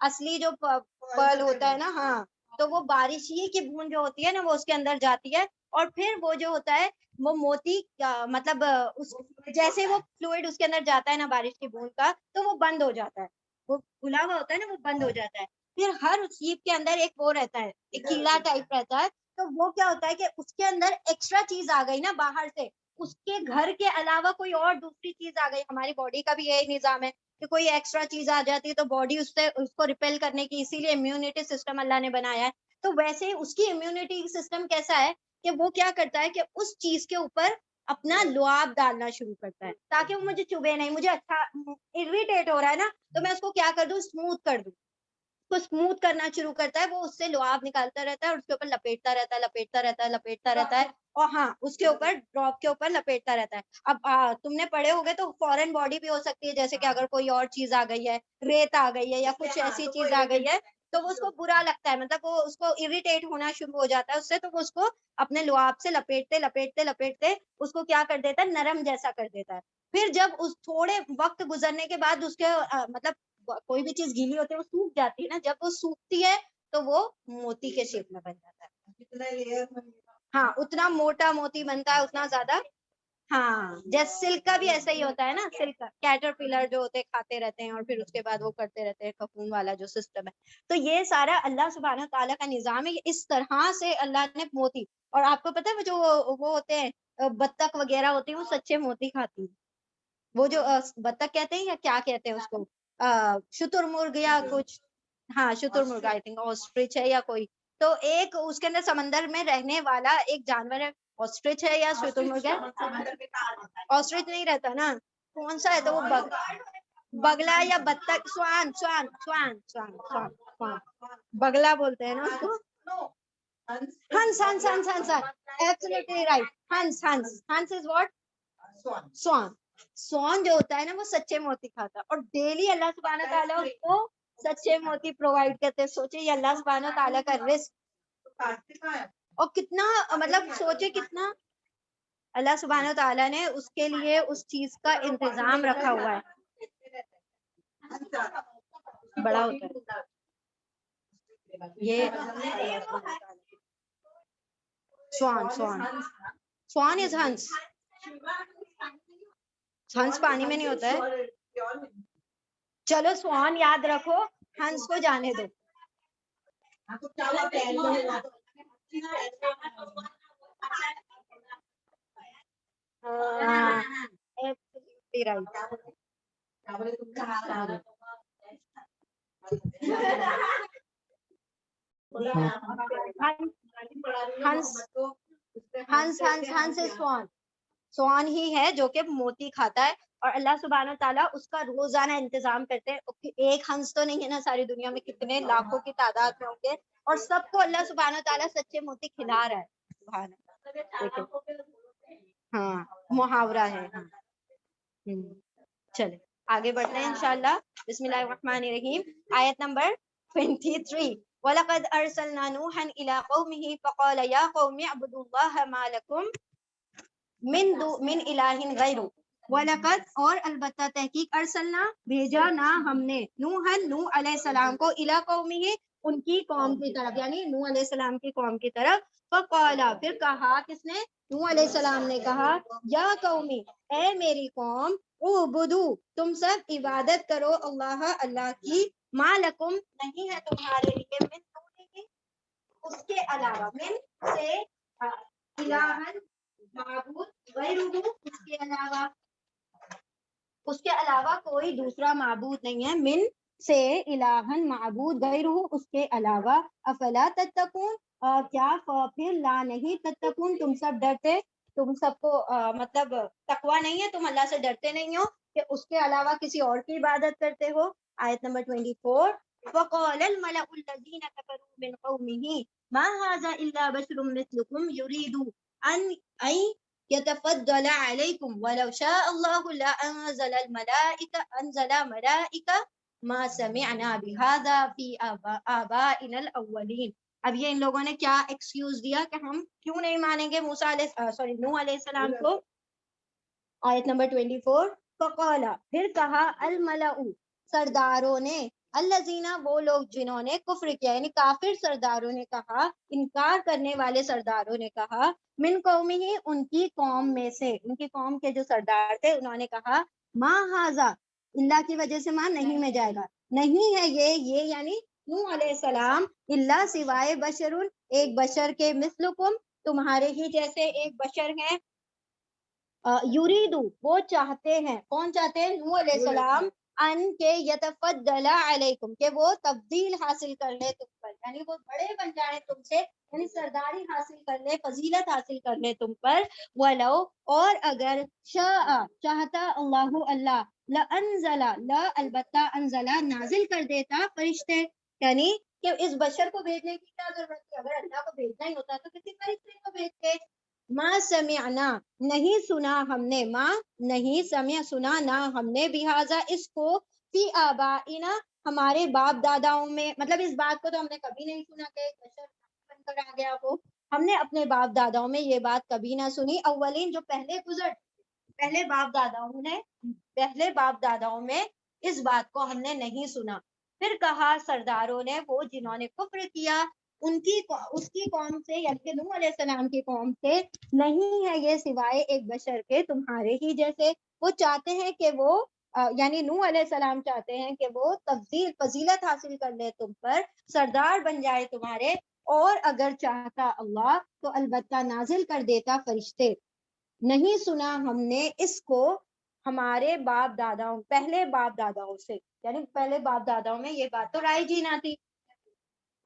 اصلی جو پرل ہوتا ہے نا ہاں تو وہ بارش ہی کی بوند جو ہوتی ہے نا وہ اس کے اندر جاتی ہے اور پھر وہ جو ہوتا ہے وہ موتی مطلب جیسے وہ فلوئڈ اس کے اندر جاتا ہے نا بارش کی بوند کا تو وہ بند ہو جاتا ہے وہ کھلا ہوا ہوتا ہے نا وہ بند ہو جاتا ہے پھر ہر سیپ کے اندر ایک وہ رہتا ہے ایک کیلا ٹائپ رہتا ہے تو وہ کیا ہوتا ہے کہ اس کے اندر ایکسٹرا چیز آ گئی نا باہر سے اس کے گھر کے علاوہ کوئی اور دوسری چیز آ گئی ہماری باڈی کا بھی یہی نظام ہے کہ کوئی ایکسٹرا چیز آ جاتی ہے تو باڈی اس کو ریپیل کرنے کی اسی لیے امیونٹی سسٹم اللہ نے بنایا ہے تو ویسے اس کی امیونٹی سسٹم کیسا ہے کہ وہ کیا کرتا ہے کہ اس چیز کے اوپر اپنا لعاب ڈالنا شروع کرتا ہے تاکہ وہ مجھے چبھے نہیں مجھے اچھا اریٹیٹ ہو رہا ہے نا تو میں اس کو کیا کر دوں اسموتھ کر دوں کو اسموتھ کرنا شروع کرتا ہے وہ اس سے لعاب نکالتا رہتا ہے اور اس کے اوپر لپیٹتا رہتا ہے اور ہاں اس کے اوپر ڈراپ کے اوپر لپیٹتا رہتا ہے اب تم نے پڑھے ہوگے تو فورن باڈی بھی ہو سکتی ہے جیسے کہ اگر کوئی اور چیز آ گئی ہے ریت آ گئی ہے یا کچھ ایسی چیز آ گئی ہے تو وہ اس کو برا لگتا ہے مطلب وہ اس کو اریٹیٹ ہونا شروع ہو جاتا ہے اس سے تو وہ اس کو اپنے لعاب سے لپیٹتے اس کو کیا کر دیتا ہے نرم جیسا کر دیتا ہے پھر جب اس تھوڑے وقت گزرنے کے بعد اس کے مطلب کوئی بھی چیز گیلی ہوتی ہے وہ سوکھ جاتی ہے نا جب وہ سوکھتی ہے تو وہ موتی کے شیپ میں بن جاتا ہے ہاں اتنا موٹا موتی بنتا ہے اتنا زیادہ ہاں جیسے سلک کا بھی ایسا ہی ہوتا ہے نا سلک کا کیٹر پلر جو ہوتے ہیں کھاتے رہتے ہیں اور پھر اس کے بعد وہ کرتے رہتے ہیں ککون والا جو سسٹم ہے تو یہ سارا اللہ سبحانہ تعالیٰ کا نظام ہے اس طرح سے اللہ نے موتی اور آپ کو پتا ہے وہ جو وہ ہوتے ہیں بطخ وغیرہ ہوتی ہیں وہ سچے موتی کھاتی ہیں وہ جو بطخ کہتے ہیں یا کیا کہتے ہیں اس کو شتر مرغ یا کچھ ہاں شتر مرغ آئی تھنک آسٹرچ ہے یا کوئی تو ایک اس کے اندر سمندر میں رہنے والا ایک جانور ہے آسٹرچ ہے یا شتر مرغ ہے آسٹرچ نہیں رہتا نا کون سا ہے تو وہ بگلا یا بطخ سوان سوان سوان سوان سوان سوان بگلا بولتے ہیں نا اس کو ہنس ہنس ہنس ہنس ایبسلیٹلی رائٹ ہنس ہنس ہنس از واٹ سوان سوان جو ہوتا ہے نا وہ سچے موتی کھاتا ہے اور ڈیلی اللہ سبحانہ تعالیٰ اس کو سچے موتی پرووائڈ کرتے ہیں سوچے یہ اللہ سبحانہ تعالیٰ کا رزق اور کتنا مطلب سوچے کتنا اللہ سبحانہ تعالیٰ نے اس کے لیے اس چیز کا انتظام رکھا ہوا ہے بڑا ہوتا ہے یہ سوان سوان سوان از ہنس ہنس پانی میں نہیں ہوتا ہے چلو سوان یاد رکھو ہنس کو جانے دو سوان ہی ہے جو کہ موتی کھاتا ہے اور اللہ سبحانہ تعالیٰ اس کا روزانہ انتظام کرتے ہیں ایک ہنس تو نہیں ہے نا ساری دنیا میں کتنے لاکھوں کی تعداد میں ہوں گے اور سب کو اللہ سبحانہ تعالیٰ سچے موتی کھلا رہا ہے سبحانہ ہاں محاورہ ہے ہاں چلے آگے بڑھتے ہیں انشاءاللہ بسم اللہ الرحمن الرحیم آیت نمبر 23 وَلَقَدْ أَرْسَلْنَا نُوحًا إِلَىٰ قَوْمِهِ فَقَالَ يَا قَوْمِ اعْبُدُوا اللَّهَ مَا لَكُمْ مِنْ إِلَٰهٍ غَيْرُهُ وَلَقَدْ اور البتہ تحقیق ارسلنا بھیجا نہ ہم نے نوح علیہ السلام کو إِلَىٰ قَوْمِهِ ان کی قوم کی طرف یعنی نوح علیہ السلام کی قوم کی طرف فَقَالَ پھر کہا کس نے نوح علیہ السلام نے کہا یا قومی اے میری قوم اعبدو تم سب عبادت کرو اللہ کی ما لکم نہیں ہے تمہارے لیے من دونہ اس کے علاوہ من سے الہن معبود غیرہ اس کے علاوہ کوئی دوسرا معبود نہیں ہے، من سے الہن معبود غیرہ اس کے علاوہ، افلا تتقون کیا پھر لا نہیں تتقون تم سب ڈرتے، تم سب کو مطلب تقوی نہیں ہے، تم اللہ سے ڈرتے نہیں ہو کہ اس کے علاوہ کسی اور کی عبادت کرتے ہو. آیت نمبر 24 وقال الملأ الذين كفروا من قومه ما هذا الا بشر مثلكم يريد ان يتفضل عليكم ولو شاء الله لأنزل ملائكة ما سمعنا بهذا في آبائنا الأولين. اب یہ ان لوگوں نے کیا ایکسکیوز دیا کہ ہم کیوں نہیں مانیں گے موسیٰ علیہ نوح علیہ السلام کو. آیت نمبر 24 فقال پھر کہا الملأ سرداروں نے، الذین وہ لوگ جنہوں نے کفر کیا یعنی کافر سرداروں نے کہا، انکار کرنے والے سرداروں نے کہا، من قومہ ان کی قوم میں سے، ان کی قوم کے جو سردار تھے انہوں نے کہا، ما ھذا اللہ کی وجہ سے ماں نہیں میں جائے گا، نہیں ہے یہ یعنی نوح علیہ السلام، اللہ سوائے بشر ایک بشر کے، مثلکم تمہارے ہی جیسے ایک بشر ہیں، یریدو وہ چاہتے ہیں، کون چاہتے ہیں؟ نوح علیہ السلام، ان کے یتفضل علیکم کہ وہ تفضیل حاصل کر لے تم پر، یعنی وہ بڑے بن جائیں تم سے، یعنی سرداری حاصل کر لے، فضیلت حاصل کر لے تم پر. ولو اور اگر شاء چاہتا اللہ اللہ، لانزل لا البتہ انزل نازل کر دیتا فرشتے، یعنی کہ اس بشر کو بھیجنے کی کیا ضرورت تھی، اگر اللہ کو بھیجنا ہی ہوتا تو کسی فرشتے کو بھیجتے. ما سمعنا نہیں سنا ہم نے، ماں نہیں سنا نہ ہم نے، بہذا اس کو، فی آبائنا ہمارے باپ داداؤں میں، مطلب اس بات کو تو ہم نے کبھی نہیں سنا کہ ایک بشر بن کر آ گیا ہو، ہم نے اپنے باپ داداؤں میں یہ بات کبھی نہ سنی. اولین جو پہلے گزر، پہلے باپ داداؤں میں اس بات کو ہم نے نہیں سنا. پھر کہا سرداروں نے، وہ جنہوں نے کفر کیا اس کی قوم سے یعنی کہ نوح علیہ السلام کی قوم سے، نہیں ہے یہ سوائے ایک بشر کے تمہارے ہی جیسے. وہ چاہتے ہیں کہ وہ یعنی نوح علیہ السلام چاہتے ہیں کہ وہ فضیلت حاصل کر لے تم پر، سردار بن جائے تمہارے، اور اگر چاہتا اللہ تو البتہ نازل کر دیتا فرشتے. نہیں سنا ہم نے اس کو ہمارے باپ داداؤں، پہلے باپ داداؤں سے، یعنی پہلے باپ داداؤں میں یہ بات تو رائج ہی نہ تھی.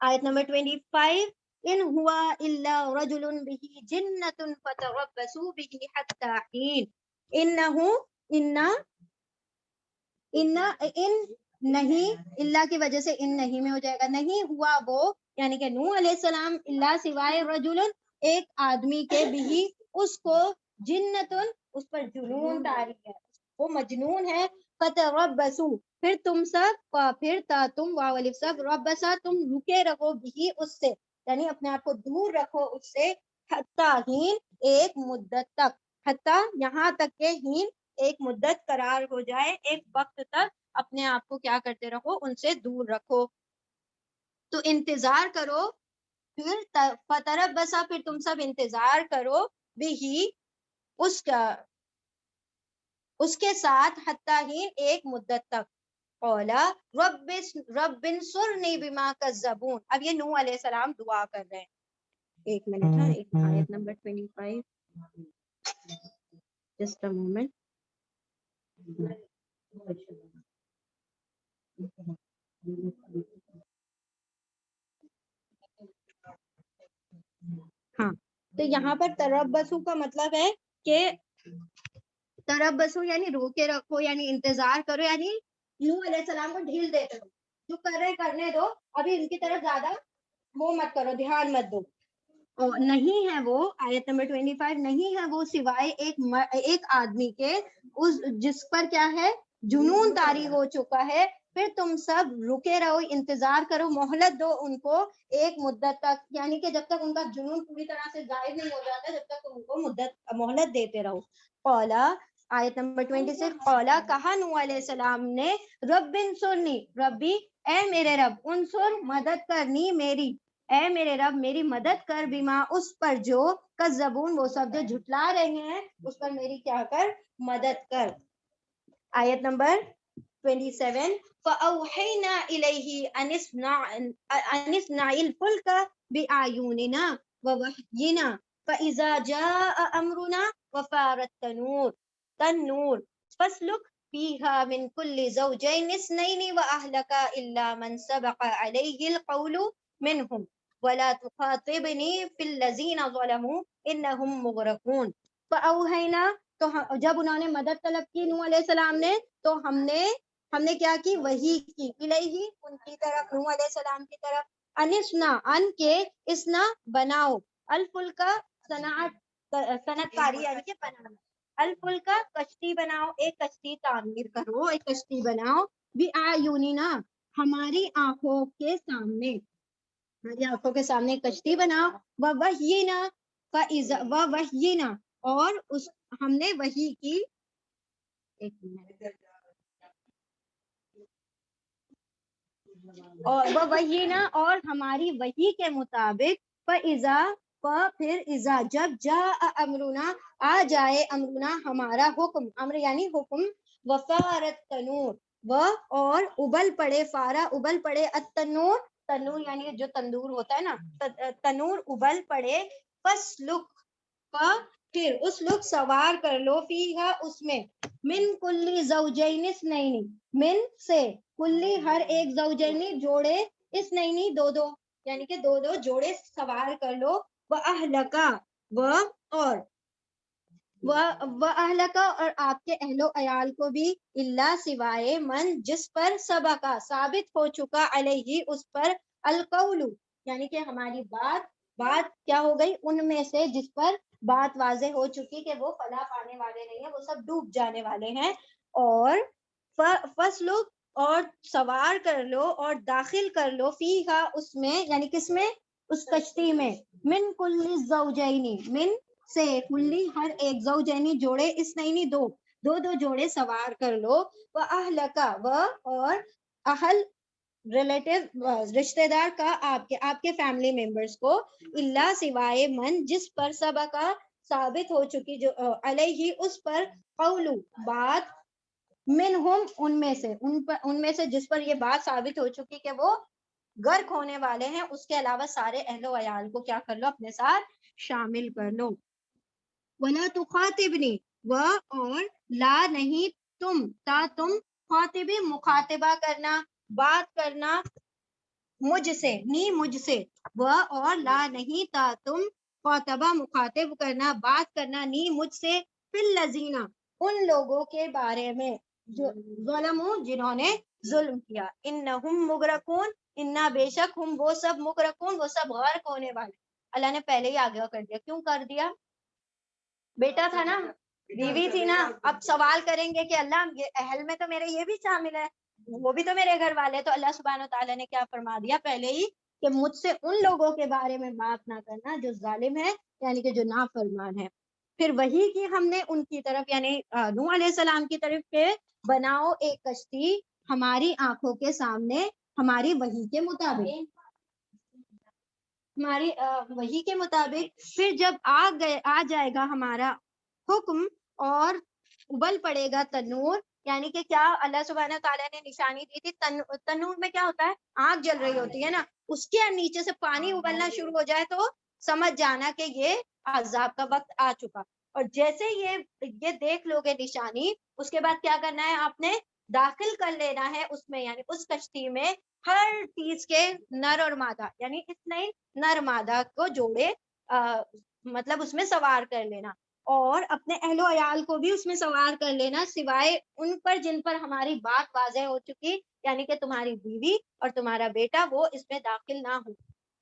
آیت نمبر 25 ان ہوا الا رجل به جنۃ فتربصوا به حتى حين ان نہیں اللہ کی وجہ سے ان نہیں میں ہو جائے گا، نہیں ہوا وہ یعنی کہ نوح علیہ السلام، اللہ سوائے رجل ایک آدمی کے، بھی اس کو، جنتن اس پر جنون طاری ہے، وہ مجنون ہے، فتربصوا پھر تم تم واو الف سب ربصا تم رکے رہو بھی اس سے، یعنی اپنے آپ کو دور رکھو اس سے، حتی ہین ایک مدت تک، حتی یہاں تک کہ ہین ایک مدت قرار ہو جائے، ایک وقت تک اپنے آپ کو کیا کرتے رہو، ان سے دور رکھو. تو انتظار کرو، پھر فتربصا پھر تم سب انتظار کرو، بھی اس کے ساتھ، حتی ہی ایک مدت تک. قولا رب انصرنی بما کذبون، اب یہ نوح علیہ السلام دعا کر رہے ہیں. ایک منٹ ہے، ایک آیت نمبر 25 جسٹ اے مومنٹ. ہاں تو یہاں پر تربصوا کا مطلب ہے کہ تربصوا یعنی روکے رکھو، یعنی انتظار کرو، یعنی نوح علیہ السلام کو ڈھیل دیتے رہو، جو کر رہے کرنے دو، ابھی ان کی طرف زیادہ وہ مت کرو، دھیان مت دو. نہیں ہے وہ، آیت نمبر 25 نہیں ہے وہ سوائے ایک آدمی کے، جس پر کیا ہے، جنون طاری ہو چکا ہے. پھر تم سب رکے رہو، انتظار کرو، مہلت دو ان کو ایک مدت تک، یعنی کہ جب تک ان کا جنون پوری طرح سے غائب نہیں ہو جاتا، جب تک ان کو مہلت دیتے رہو. قولا آیت نمبر 26 قولا کہا نوح علیہ السلام نے، رب انصرنی ربی اے میرے رب، انصر مدد کرنی میری، اے میرے رب میری مدد کر، بیما اس پر جو، کذبون وہ سب جو جھٹلا رہے ہیں اس پر میری کیا کر، مدد کر. آیت نمبر 27 فَأَوْحَيْنَا إِلَيْهِ أَنِ اصْنَعِ الْفُلْكَ بِأَعْيُنِنَا وَوَحْيِنَا فَإِذَا جَاءَ أَمْرُنَا وفار التنور تنور فاسلك فيها من كل زوجين اثنين وأهلك إلا من سبق عليه القول منهم ولا تخاطبني في الذين ظلموا إنهم مغرقون. فأوحينا، تو جب انہوں نے مدد طلب کی نوح علیہ السلام نے، تو ہم نے کیا کی؟ وحی کی الیہ، ان کی طرف، نوح علیہ السلام کی طرف، انسنا، ان کے، اسنا بناؤ، الفلکا صنعت کاری یعنی کہ بنانا، الفلکا کشتی بناؤ، ایک کشتی تعمیر کرو، ایک کشتی بناؤ، بِأَعْيُنِنَا ہماری آنکھوں کے سامنے، ہماری آنکھوں کے سامنے کشتی بناؤ، وَوَحْيِنَا اور اس ہم نے وحی کی، ایک منٹ، اور وَوَحْيِنَا اور ہماری وحی کے مطابق، پھر اذا جب جاء امرنا آ جائے امرنا ہمارا حکم، امر یعنی حکم، وفارت تنور اور ابل پڑے، فارا ابل پڑے، التنور تنور یعنی جو تندور ہوتا ہے نا، تنور ابل پڑے، فسلک پھر اس لک سوار کر لو، فیہا اس میں، من کلی زوجین اثنین، من سے، کلی ہر ایک، زوجین جوڑے، اثنین دو دو، یعنی کہ دو دو جوڑے سوار کر لو، وَأَهْلَكَ اور وَأَهْلَكَ اور آپ کے اہل و عیال کو بھی، اللہ سوائے، من جس پر، سبقہ ثابت ہو چکا، علیہ اس پر، القول یعنی کہ ہماری بات کیا ہو گئی، ان میں سے جس پر بات واضح ہو چکی کہ وہ فلاح پانے والے نہیں ہیں، وہ سب ڈوب جانے والے ہیں، اور فسلک اور سوار کر لو اور داخل کر لو، فیہا اس میں یعنی کس میں، اس کشتی میں، من کل زوجینی، من سے، کلی ہر ایک، زوجینی جوڑے، اثنینی دو دو جوڑے سوار کر لو، وَأَهْلَكَ اور اہل ریلیٹو رشتہ دار کا، آپ کے فیملی ممبرس کو، اللہ سوائے، من جس پر، سبقہ ثابت ہو چکی، جو علیہ اس پر، قولو بات، منہم ان میں سے جس پر یہ بات ثابت ہو چکی کہ وہ غرق ہونے والے ہیں، اس کے علاوہ سارے اہل و عیال کو کیا کر لو، اپنے ساتھ شامل کر لو، وَلَا تُخَاطِبْنِی اور لا نہیں تم، تم خاطبی مخاطبہ کرنا، بات کرنا، مجھ سے، نی مجھ سے، اور لا نہیں تم خاطبہ مخاطب کرنا، بات کرنا، نی مجھ سے، فی الذین ان لوگوں کے بارے میں، جو ظلموا جنہوں نے ظلم کیا، انہم مغرقون انا بے شک، ہم وہ سب، مغرقون وہ سب غرق ہونے والے، اللہ نے پہلے ہی آگاہ کر دیا، کیوں کر دیا؟ بیٹا تھا نا، بیوی تھی نا، اب سوال کریں گے کہ اللہ یہ اہل میں تو میرے یہ بھی شامل ہے، وہ بھی تو میرے گھر والے، تو اللہ سبحانہ وتعالیٰ نے کیا فرما دیا پہلے ہی کہ مجھ سے ان لوگوں کے بارے میں بات نہ کرنا جو ظالم ہے، یعنی کہ جو نافرمان ہے۔ پھر وہی کی ہم نے ان کی طرف یعنی نوح علیہ السلام کی طرف کہ بناؤ ایک کشتی ہماری آنکھوں کے سامنے، ہماری وحی کے مطابق، ہماری وحی کے مطابق، پھر جب آ جائے گا ہمارا حکم اور ابل پڑے گا تنور، یعنی کہ کیا، اللہ سبحانہ تعالیٰ نے نشانی دی تھی، تنور میں کیا ہوتا ہے، آگ جل رہی ہوتی ہے نا، اس کے نیچے سے پانی ابلنا شروع ہو جائے تو سمجھ جانا کہ یہ عذاب کا وقت آ چکا، اور جیسے یہ دیکھ لو گے نشانی، اس کے بعد کیا کرنا ہے، آپ نے داخل کر لینا ہے اس میں، یعنی اس کشتی میں، ہر چیز کے نر اور مادہ، یعنی اس نئے نر مادہ کو جوڑے، مطلب اس میں سوار کر لینا، اور اپنے اہل و عیال کو بھی اس میں سوار کر لینا، سوائے ان پر جن پر ہماری بات واضح ہو چکی، یعنی کہ تمہاری بیوی اور تمہارا بیٹا، وہ اس میں داخل نہ ہو،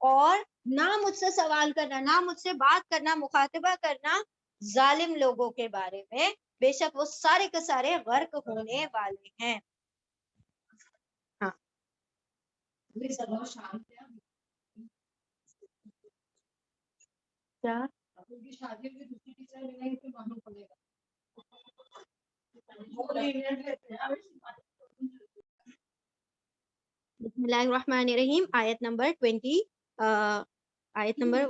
اور نہ مجھ سے سوال کرنا، نہ مجھ سے بات کرنا، مخاطبہ کرنا ظالم لوگوں کے بارے میں، بے شک وہ سارے کے سارے غرق ہونے والے ہیں۔ ہاں کیا بسم اللہ الرحمن الرحیم، آیت نمبر 20، آیت نمبر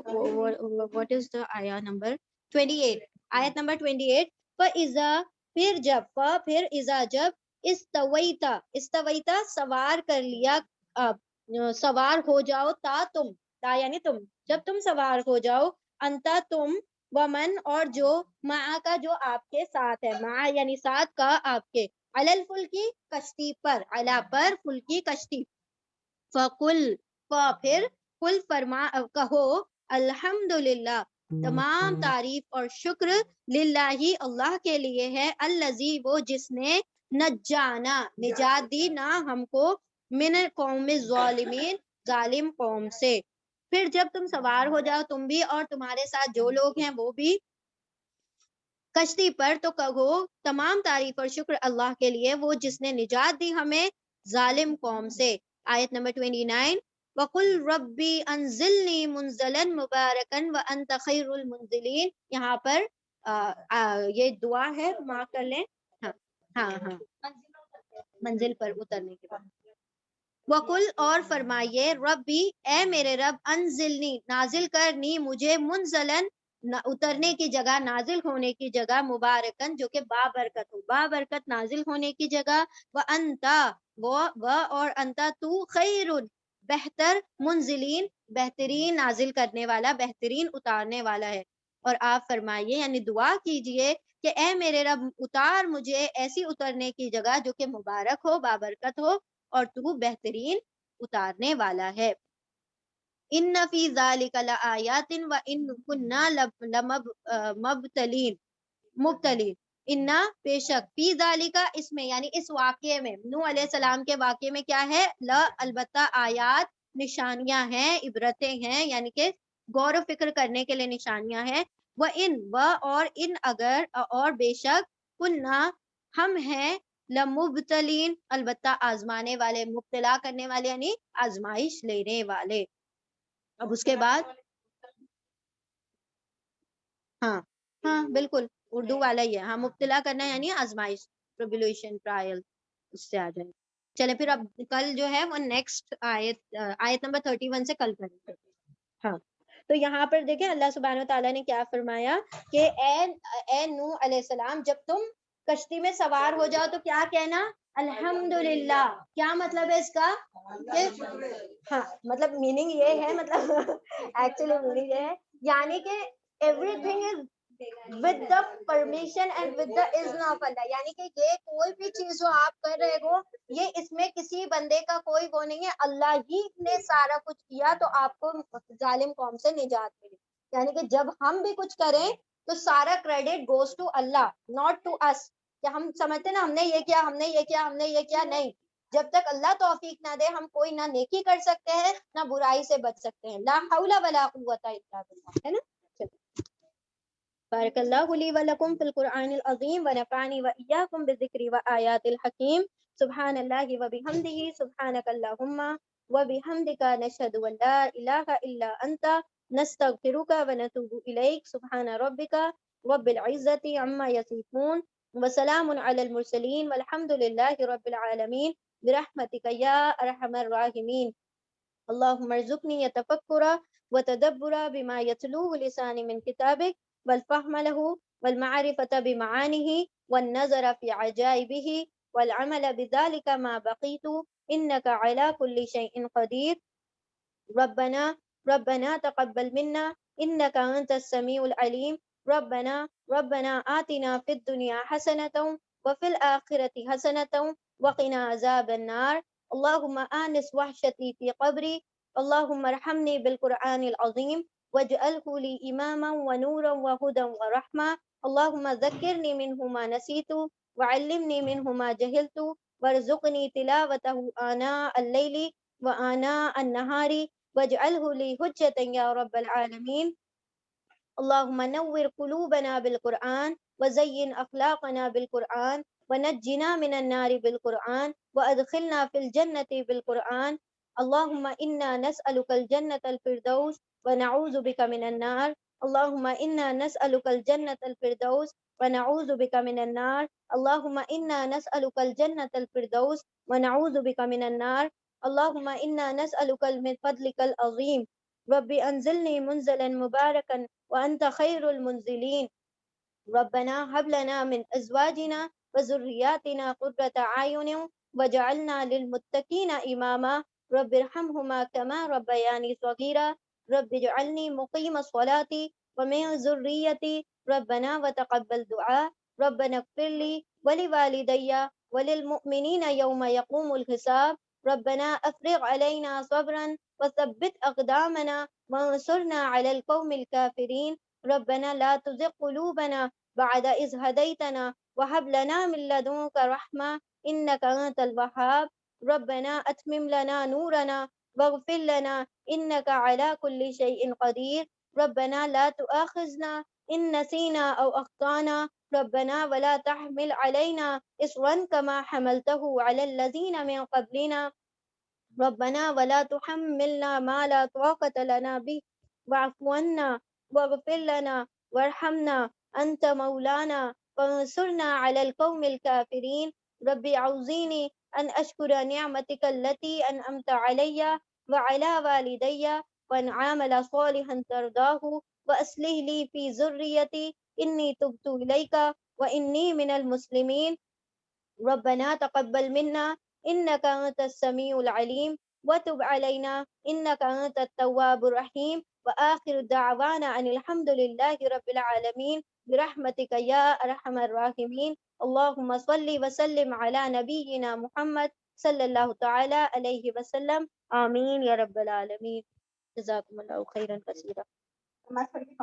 what is the آیت نمبر 28، آیت نمبر 28، فَإِذَا پھر اذا جب، استویتا سوار کر لیا، سوار ہو جاؤ، تا یعنی تم، جب تم سوار ہو جاؤ، انتا تم، ومن اور جو معا کا جو آپ کے ساتھ ہے، معا یعنی ساتھ کا آپ کے، علی الفلکی کشتی پر، علا پر فلکی کشتی، فقل پھر قل فرما کہو الحمدللہ تمام تعریف اور شکر للہ اللہ کے لیے ہے، الذی وہ جس نے نجانا نجات دی نہ ہم کو، من قوم الظالمین ظالم قوم سے۔ پھر جب تم سوار ہو جاؤ تم بھی اور تمہارے ساتھ جو لوگ ہیں وہ بھی کشتی پر، تو کہو تمام تعریف اور شکر اللہ کے لیے، وہ جس نے نجات دی ہمیں ظالم قوم سے۔ آیت نمبر 29، وَقُلْ رَبِّ أَنزِلْنِي مُنزَلًا مُبَارَكًا وَأَنْتَ خَيْرُ الْمُنزِلِينَ، یہاں پر یہ دعا ہے، مارک کر لیں۔ ہاں ہاں ہاں، منزل پر اترنے کے بعد۔ وَقُلْ اور فرمائیے، ربی اے میرے رب، انزلنی نازل کرنی مجھے، منزلن اترنے کی جگہ، نازل ہونے کی جگہ، مبارکن جو کہ بابرکت ہو، بابرکت نازل ہونے کی جگہ، وَأَنْتَ و اور انتا تو، خیر بہتر، منزلین بہترین نازل کرنے والا، بہترین اتارنے والا ہے۔ اور آپ فرمائیے یعنی دعا کیجئے کہ اے میرے رب اتار مجھے ایسی اترنے کی جگہ جو کہ مبارک ہو، بابرکت ہو، اور تو بہترین اتارنے والا ہے۔ ان فی ذالک لآیات وان کنا مبتلین، انا بے شک، فی ذالکا اس میں یعنی اس واقعے میں، نوح علیہ السلام کے واقعے میں کیا ہے، لا البتہ، آیات نشانیاں ہیں، عبرتیں ہیں، یعنی کہ غور و فکر کرنے کے لیے نشانیاں ہیں، اور ان اگر اور بے شک، کنا ہم ہیں، لمبتلین البتہ آزمانے والے، مبتلا کرنے والے یعنی آزمائش لینے والے۔ اب اس کے بعد ہاں ہاں بالکل اردو والا ہی ہے، ہاں مبتلا کرنا یعنی آزمائش، ٹربلیوشن، ٹرائل، اس سے آ جائے۔ چلے پھر اب کل جو ہے وہ نیکسٹ آیت نمبر 31 سے کل کریں گے۔ ہاں تو یہاں پر دیکھیں اللہ سبحانہ وتعالیٰ نے کیا فرمایا کہ اے نوح علیہ السلام، جب تم کشتی میں سوار ہو جاؤ تو کیا کہنا، الحمدللہ۔ کیا مطلب ہے اس کا؟ ہاں مطلب میننگ یہ ہے، مطلب ایکچولی میننگ یہ ہے یعنی کہ every thing is with the permission and with the اذن آف اللہ، یعنی کہ یہ کوئی بھی چیز جو آپ کر رہے ہو، یہ اس میں کسی بندے کا کوئی وہ نہیں ہے، اللہ ہی نے سارا کچھ کیا تو آپ کو ظالم قوم سے نجات ملی۔ یعنی کہ جب ہم بھی کچھ کریں تو سارا کریڈٹ گوز ٹو اللہ، ناٹ ٹو اس، کہ ہم سمجھتے نا ہم نے یہ کیا، ہم نے یہ کیا، ہم نے یہ کیا، نہیں۔ جب تک اللہ توفیق نہ دے ہم کوئی نہ نیکی کر سکتے ہیں نہ برائی سے بچ سکتے ہیں۔ لا حول ولا قوت الا باللہ، ہے نا۔ بارک اللہ لی ولکم فی القرآن العظیم ونفعنی وإیاکم بالذکر وآیات الحکیم۔ سبحان اللہ وبحمدہ، سبحانک اللہم وبحمدک، نشہد ان لا الہ الا انت، نستغفرک ونتوب الیک۔ سبحان ربک رب العزت عما یصفون، وسلام علی المرسلین، والحمد للہ رب العالمین، برحمتک یا ارحم الراحمین۔ اللهم ارزقني يتفكر وتدبر بما يتلوه لساني من كتابك، والفهم له، والمعرفة بمعانيه، والنظر في عجائبه، والعمل بذلك ما بقيت، إنك على كل شيء قدير۔ ربنا تقبل منا إنك أنت السميع العليم، ربنا آتنا في الدنيا حسنة وفي الآخرة حسنة وقنا عذاب النار۔ اللهم آنس وحشتي في قبري، اللهم ارحمني بالقرآن العظيم واجعله لي إماما ونورا وهدى ورحمة، اللهم ذكرني منه ما نسيت وعلمني منه ما جهلت، وارزقني تلاوته آناء الليل وآناء النهار، واجعله لي حجة يا رب العالمين۔ اللهم نور قلوبنا بالقرآن، وزين أخلاقنا بالقرآن، ونجنا من النار بالقرآن، وأدخلنا في الجنة بالقرآن۔ اللهم إنا نسألك الجنة الفردوس ونعوذ بك من النار، اللهم إنا نسألك الجنة الفردوس ونعوذ بك من النار، اللهم إنا نسألك الجنة الفردوس ونعوذ بك من النار، اللهم إنا نسألك من فضلك العظيم، ربي أنزلني منزلا مباركا وأنت خير المنزلين، ربنا هب لنا من أزواجنا وذرياتنا قرة أعين واجعلنا للمتقين إماما، رب ارحمهما كما ربياني صغيرا، رب اجعلني مقيم الصلاة ومن ذريتي ربنا وتقبل دعاء ربنا اغفر لي ولوالدي وللمؤمنين يوم يقوم الحساب ربنا افرغ علينا صبرا وثبت أقدامنا وانصرنا على القوم الكافرين ربنا لا تزغ قلوبنا بعد إذ هديتنا وهب لنا من لدنك رحمة إنك أنت الوهاب ربنا أتمم لنا نورنا واغفر لنا إنك على كل شيء قدير ربنا لا تؤاخذنا إن نسينا أو أخطأنا ربنا ولا تحمل علينا إصرا كما حملته على الذين من قبلنا ربنا ولا تحملنا ما لا طاقة لنا به واعف عنا واغفر لنا وارحمنا أنت مولانا فانصرنا على القوم الكافرين رب أعوذني أن أشكر نعمتك التي أنعمت علي وعلى والدي وأن أعمل صالحا ترضاه وأصلح لي في ذريتي إني تبت إليك وإني من المسلمين ربنا تقبل منا إنك أنت السميع العليم وتب علينا إنك أنت التواب الرحيم وآخر دعوانا أن الحمد لله رب العالمين برحمتك يا أرحم الراحمين اللهم صل وسلم على نبينا محمد صلى الله تعالى عليه وسلم آمين يا رب العالمين جزاكم الله خيرا كثيرا نماز پڑھ کے